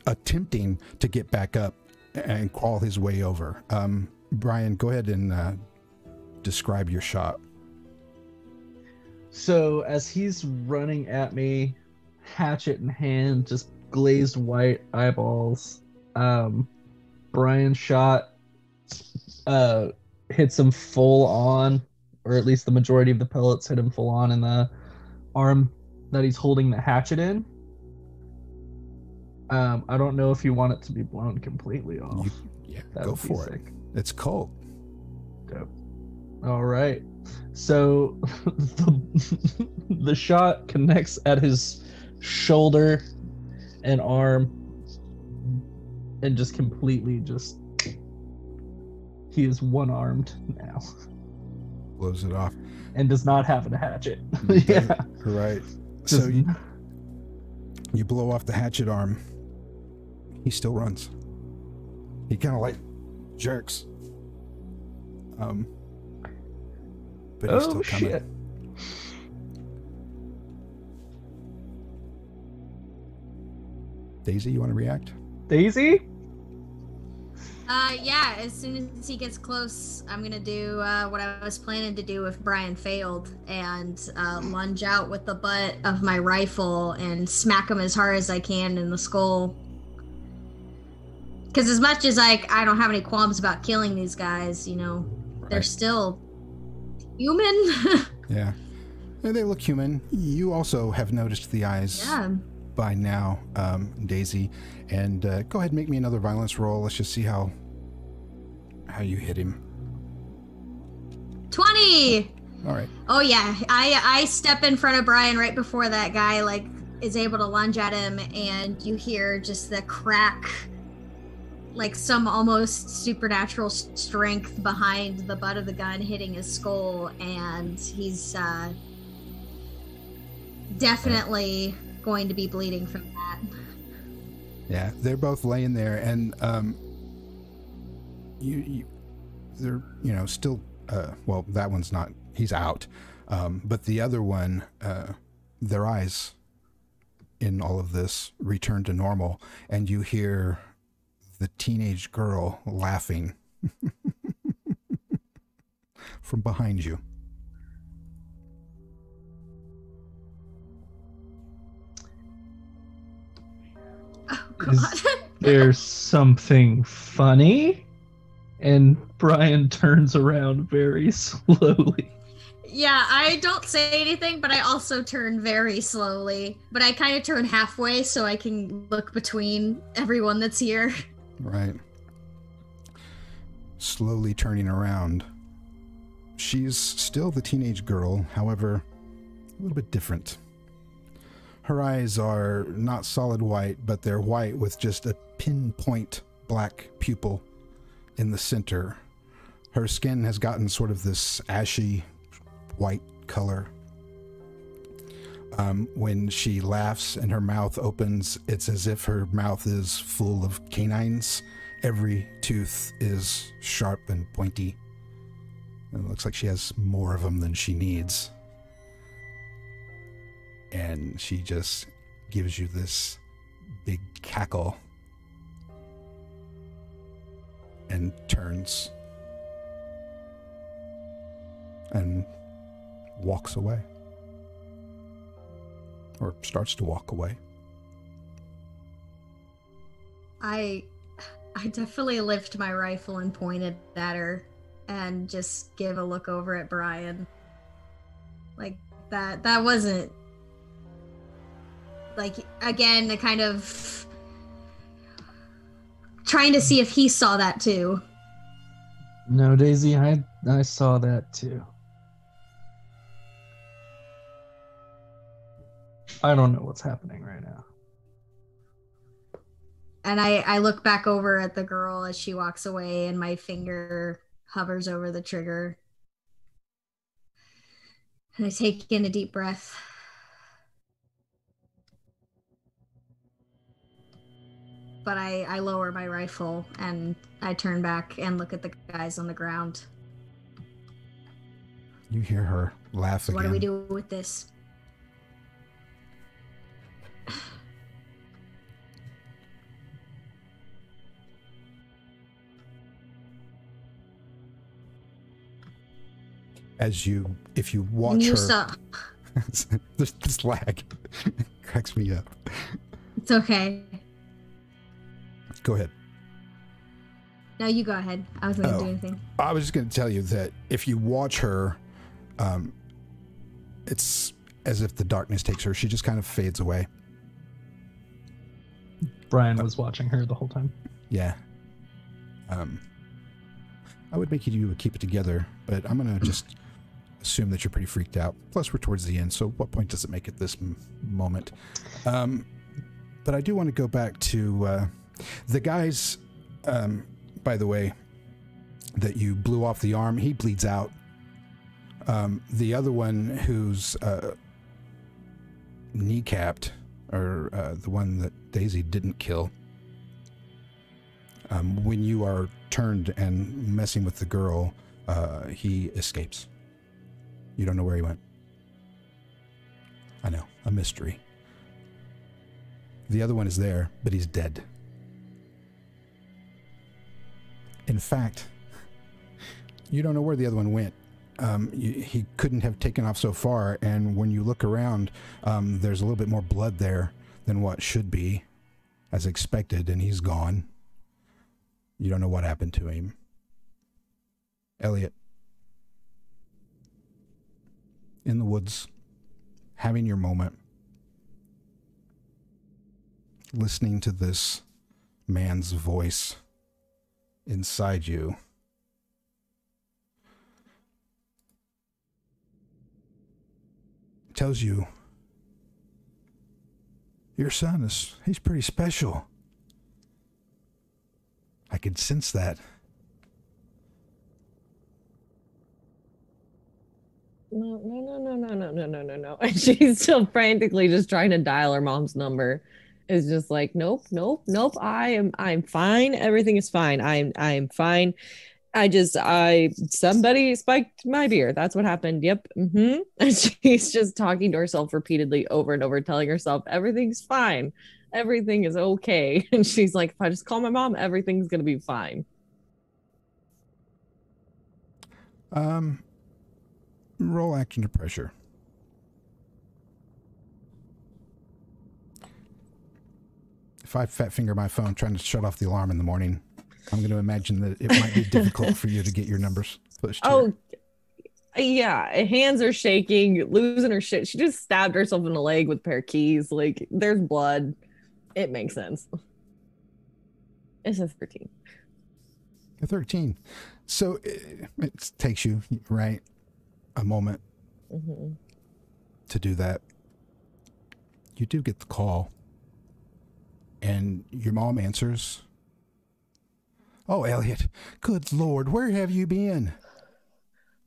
attempting to get back up and crawl his way over. Brian, go ahead and describe your shot. So as he's running at me, hatchet in hand, just glazed white eyeballs, Brian's shot hits him full on, or at least the majority of the pellets hit him full on in the arm that he's holding the hatchet in. I don't know if you want it to be blown completely off. Go for it. It's KULT. Dope. All right. So the shot connects at his shoulder and arm and just completely he is one-armed now. Blows it off. And does not have a hatchet. Yeah. Right. So you blow off the hatchet arm. He still runs. He kind of like jerks. But he's still coming. Shit. Daisy, you want to react? Daisy? Yeah, as soon as he gets close, I'm gonna do what I was planning to do if Brian failed, and lunge out with the butt of my rifle and smack him as hard as I can in the skull. Because as much as I don't have any qualms about killing these guys, you know, they're still human. Yeah. And they look human. You also have noticed the eyes by now, Daisy. And go ahead and make me another violence roll. Let's just see how you hit him. 20! All right. Oh yeah, I step in front of Brian right before that guy like is able to lunge at him, and you hear just the crack, like some almost supernatural strength behind the butt of the gun hitting his skull, and he's definitely going to be bleeding from that. Yeah, they're both laying there, and they're, you know, still, well, that one's not, he's out, but the other one, their eyes in all of this return to normal, and you hear the teenage girl laughing from behind you. Oh god. There's something funny? And Brian turns around very slowly. Yeah, I don't say anything, but I also turn very slowly. But I kind of turn halfway so I can look between everyone that's here. Right. Slowly turning around. She's still the teenage girl, however, a little bit different. Her eyes are not solid white, but they're white with just a pinpoint black pupil in the center. Her skin has gotten sort of this ashy white color. When she laughs and her mouth opens, it's as if her mouth is full of canines. Every tooth is sharp and pointy. And it looks like she has more of them than she needs. And she just gives you this big cackle and turns and walks away, or starts to walk away. I definitely lift my rifle and point it at her and just give a look over at Brian. Like that wasn't, like, again, the kind of trying to see if he saw that too. No, Daisy, I saw that too. I don't know what's happening right now. And I look back over at the girl as she walks away, and my finger hovers over the trigger. And I take in a deep breath. But I lower my rifle and I turn back and look at the guys on the ground. You hear her laugh So again. what do we do with this? If you watch her, Stop. this lag cracks me up. It's okay. Go ahead. No, you go ahead. I wasn't going to do anything. I was just going to tell you that if you watch her, it's as if the darkness takes her. She just kind of fades away. Brian was watching her the whole time. Yeah. I would make you keep it together, but I'm going to just assume that you're pretty freaked out. Plus, we're towards the end, so what point does it make at this moment? But I do want to go back to the guys, by the way, that you blew off the arm. He bleeds out. The other one who's kneecapped, or the one that Daisy didn't kill, when you are turned and messing with the girl, he escapes. You don't know where he went. I know, a mystery. The other one is there, but he's dead. In fact, you don't know where the other one went. He couldn't have taken off so far, and when you look around, there's a little bit more blood there than what should be, as expected, and he's gone. You don't know what happened to him. Elliot, in the woods, having your moment, listening to this man's voice inside you. Tells you your son he's pretty special. I could sense that. No. And she's still frantically just trying to dial her mom's number. It's just like, nope. I'm fine. Everything is fine. I'm fine. Somebody spiked my beer. That's what happened. Yep. And she's just talking to herself repeatedly over and over, telling herself everything's fine. Everything is okay. And she's like, if I just call my mom, everything's going to be fine. Roll action to pressure. If I fat finger my phone trying to shut off the alarm in the morning, I'm going to imagine that it might be difficult for you to get your numbers pushed. Oh, yeah. Hands are shaking, losing her shit. She just stabbed herself in the leg with a pair of keys. Like, there's blood. It makes sense. It's a 13. A 13. So it takes you, right, a moment to do that. You do get the call, and your mom answers. Oh, Elliot, good Lord, where have you been?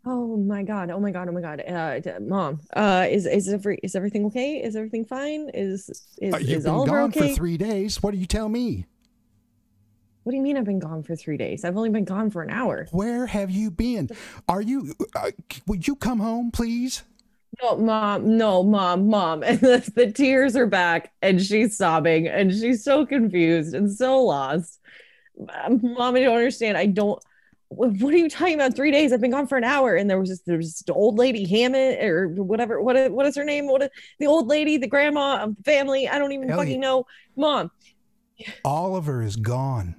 Oh my God. Mom, is everything okay? Is everything fine? You've been Oliver gone okay? for 3 days. What do you tell me? What do you mean I've been gone for 3 days? I've only been gone for an hour. Where have you been? Are you, would you come home, please? No, mom. And the tears are back, and she's sobbing, and she's so confused and so lost. Mom, I don't understand. What are you talking about? 3 days? I've been gone for an hour. And there was this old lady, Hammond, or whatever. What is her name? The old lady, the grandma of the family? I don't even fucking know. Mom. Oliver is gone.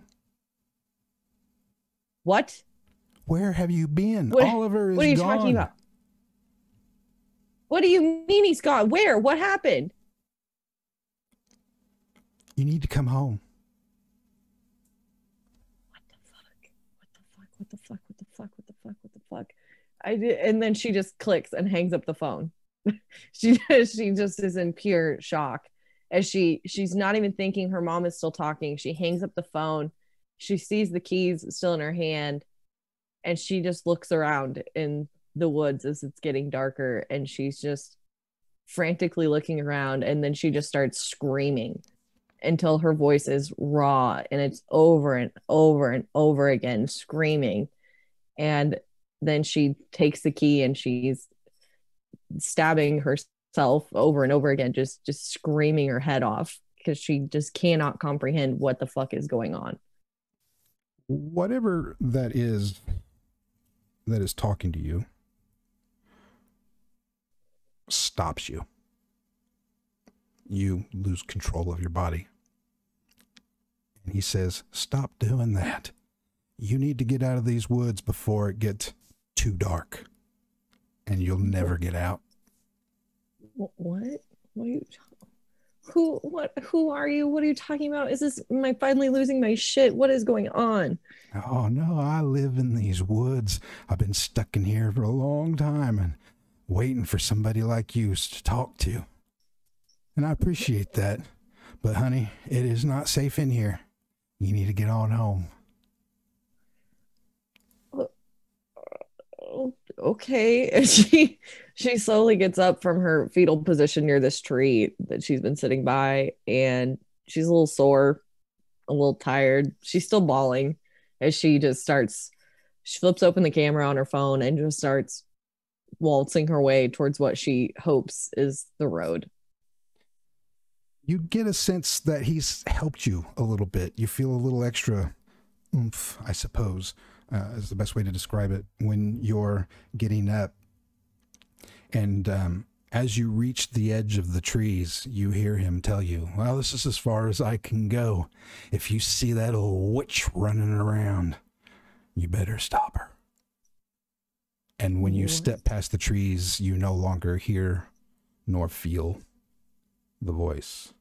What? Where have you been? Oliver is gone. What are you talking about? What do you mean he's gone? Where? What happened? You need to come home. What the fuck? I did, and then she just clicks and hangs up the phone. she just is in pure shock as she's not even thinking her mom is still talking. She hangs up the phone. She sees the keys still in her hand, and she just looks around in the woods as it's getting darker, and she's just frantically looking around, and then she just starts screaming until her voice is raw, and it's over and over and over again screaming. And then she takes the key and she's stabbing herself over and over again, just screaming her head off because she just cannot comprehend what the fuck is going on. Whatever that is talking to you stops you. You lose control of your body. And he says, stop doing that. You need to get out of these woods before it gets too dark, and you'll never get out. What? What are you? Who are you? What are you talking about? Am I finally losing my shit? What is going on? Oh no, I live in these woods. I've been stuck in here for a long time and waiting for somebody like you to talk to. And I appreciate that. But honey, it is not safe in here. You need to get on home. Okay. And she slowly gets up from her fetal position near this tree that she's been sitting by, and she's a little sore, a little tired. She's still bawling, as she flips open the camera on her phone and just starts waltzing her way towards what she hopes is the road. You get a sense that he's helped you a little bit. You feel a little extra oomph, I suppose, is the best way to describe it, when you're getting up. And as you reach the edge of the trees, you hear him tell you, well, this is as far as I can go. If you see that old witch running around, you better stop her. And when you step past the trees, you no longer hear nor feel the voice.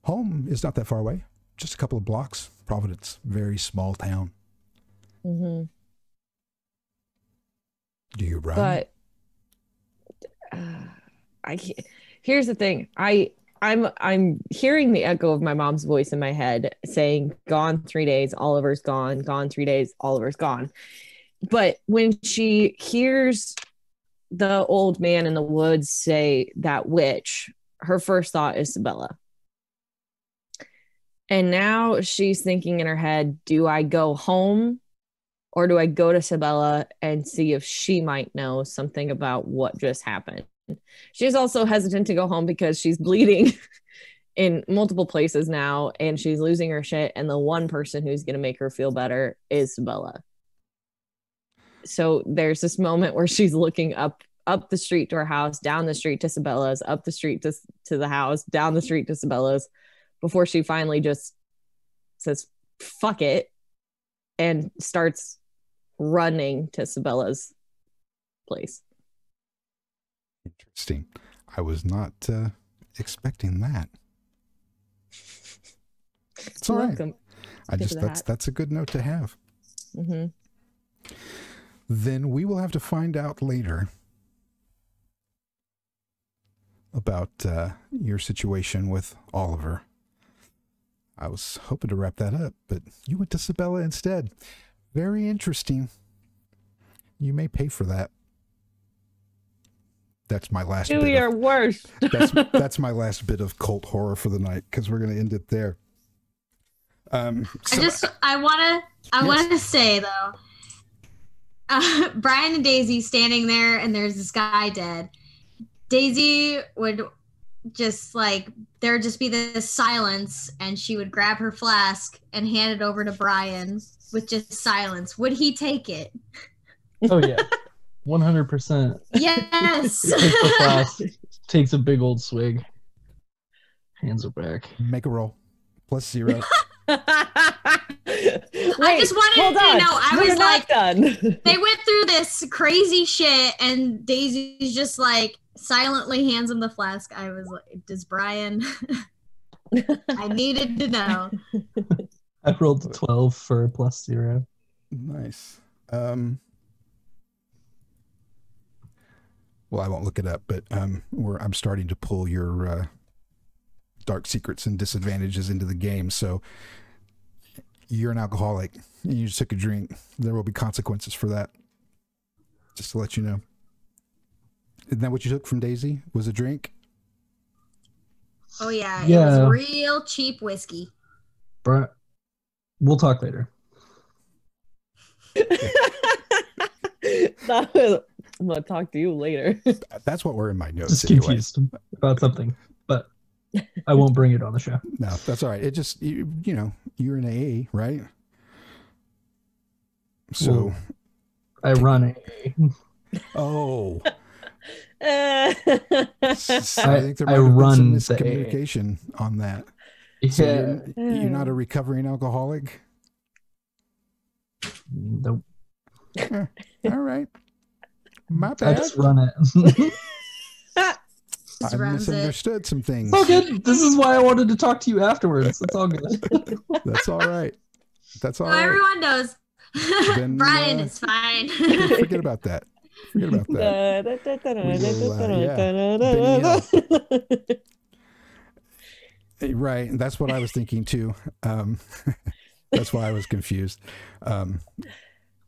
Home is not that far away, just a couple of blocks. Providence, very small town. Mm-hmm. Do you run? But here's the thing. I'm hearing the echo of my mom's voice in my head saying, gone 3 days, Oliver's gone, gone 3 days, Oliver's gone. But when she hears the old man in the woods say that witch, her first thought is Sibella. And now she's thinking in her head, do I go home or do I go to Sibella and see if she might know something about what just happened? She's also hesitant to go home because she's bleeding in multiple places now and she's losing her shit. And the one person who's going to make her feel better is Sibella. So there's this moment where she's looking up the street to her house, down the street to Sibella's, up the street to the house, down the street to Sibella's, before she finally just says, fuck it, and starts running to Sibella's place. Interesting. I was not expecting that. It's all right. That's a good note to have. Mm-hmm. Then we will have to find out later about your situation with Oliver. I was hoping to wrap that up, but you went to Sibella instead. Very interesting. You may pay for that. That's my last bit. Do your worst. That's my last bit of cult horror for the night, because we're going to end it there. I want to say though, Brian and Daisy standing there, and there's this guy dead. Daisy would just there'd just be this silence, and she would grab her flask and hand it over to Brian with just silence. Would he take it? Oh yeah, 100%. Yes. He takes the flask, takes a big old swig, hands it back. Make a roll. +0. I just wanted to know. I was like, done. They went through this crazy shit, and Daisy's just silently hands him the flask. I was like, does Brian? I needed to know. I rolled a 12 for a +0. Nice. Well, I won't look it up, but I'm starting to pull your dark secrets and disadvantages into the game. So you're an alcoholic and you just took a drink. There will be consequences for that. Just to let you know. Isn't that what you took from Daisy? Was a drink? Oh yeah, it was real cheap whiskey. We'll talk later. I'm gonna talk to you later. That's what were in my notes. Just confused about something, but I won't bring it on the show. No, that's all right. It just you know, you're in AA, right? So well, I run AA. Oh. I I think there might have been some miscommunication on that. Yeah. So you're not a recovering alcoholic? Nope. All right. My bad. I just run it. I misunderstood some things. It's all good. This is why I wanted to talk to you afterwards. It's all good. That's all right. That's all right. Everyone knows. Then, Brian is fine. Forget about that. Forget about that. Right. That's what I was thinking too. That's why I was confused.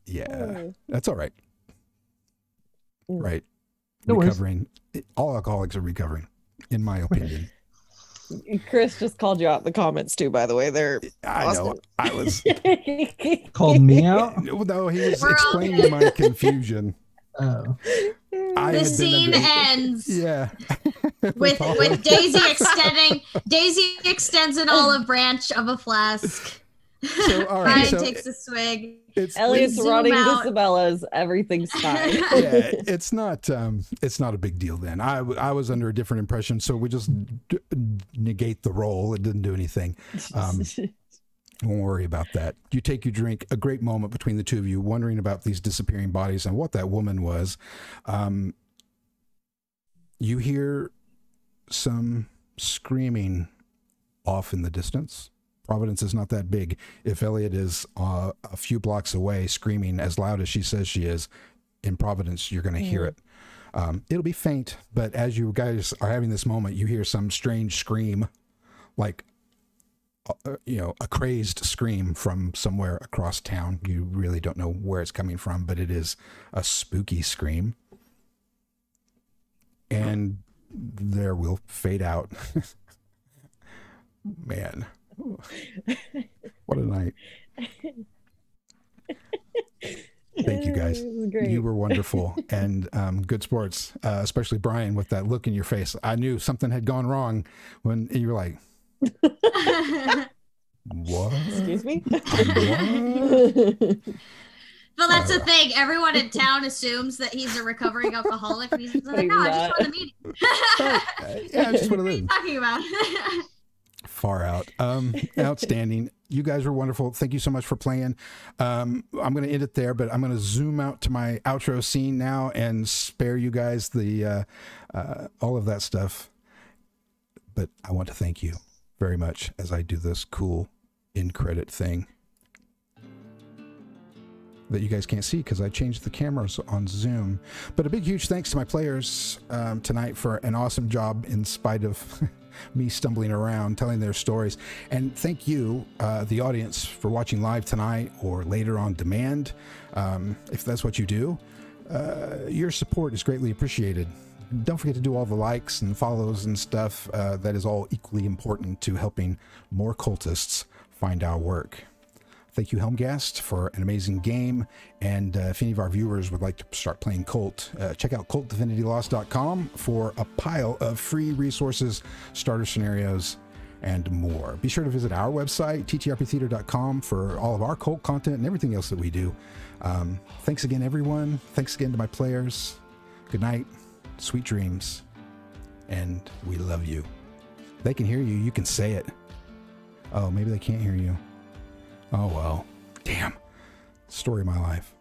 Yeah, that's all right. Right. No recovering. All alcoholics are recovering, in my opinion. Chris just called you out in the comments too, by the way. They're I know. I was. Called me out? No, he was We're all explaining good. my confusion. Oh. I The had been scene under- ends Yeah. with Daisy extends an olive branch of a flask. So, all right, Brian so takes a swig. Elliot's zoom running out. to Sibella's. Everything's fine. Yeah, it's not a big deal then. I was under a different impression, so we just negate the roll. It didn't do anything. Won't worry about that. You take your drink. A great moment between the two of you, wondering about these disappearing bodies and what that woman was. You hear some screaming off in the distance. Providence is not that big. If Elliot is a few blocks away screaming as loud as she says she is, in Providence, you're going to hear it. It'll be faint, but as you guys are having this moment, you hear some strange scream, like, a crazed scream from somewhere across town. You really don't know where it's coming from, but it is a spooky scream. And there will fade out. Man. What a night. Thank you guys. You were wonderful and good sports, especially Brian with that look in your face. I knew something had gone wrong when you were like, what? Excuse me? What? But that's the thing. Everyone in town assumes that he's a recovering alcoholic. And he's like, no, I just want to meet him. Yeah, I just want to What are live. you talking about? Far out. Outstanding. You guys were wonderful. Thank you so much for playing. I'm going to end it there, but I'm going to zoom out to my outro scene now and spare you guys the all of that stuff. But I want to thank you very much as I do this cool in credit thing that you guys can't see because I changed the cameras on Zoom. But a big, huge thanks to my players tonight for an awesome job in spite of me stumbling around telling their stories. And thank you, the audience, for watching live tonight or later on demand. If that's what you do, your support is greatly appreciated. Don't forget to do all the likes and follows and stuff. That is all equally important to helping more cultists find our work. Thank you, Helmgast, for an amazing game. And if any of our viewers would like to start playing Kult, check out KULT-DivinityLost.com for a pile of free resources, starter scenarios, and more. Be sure to visit our website, ttrptheater.com, for all of our Kult content and everything else that we do. Thanks again, everyone. Thanks again to my players. Good night. Sweet dreams. And we love you. They can hear you. You can say it. Oh, maybe they can't hear you. Oh, well. Damn. Story of my life.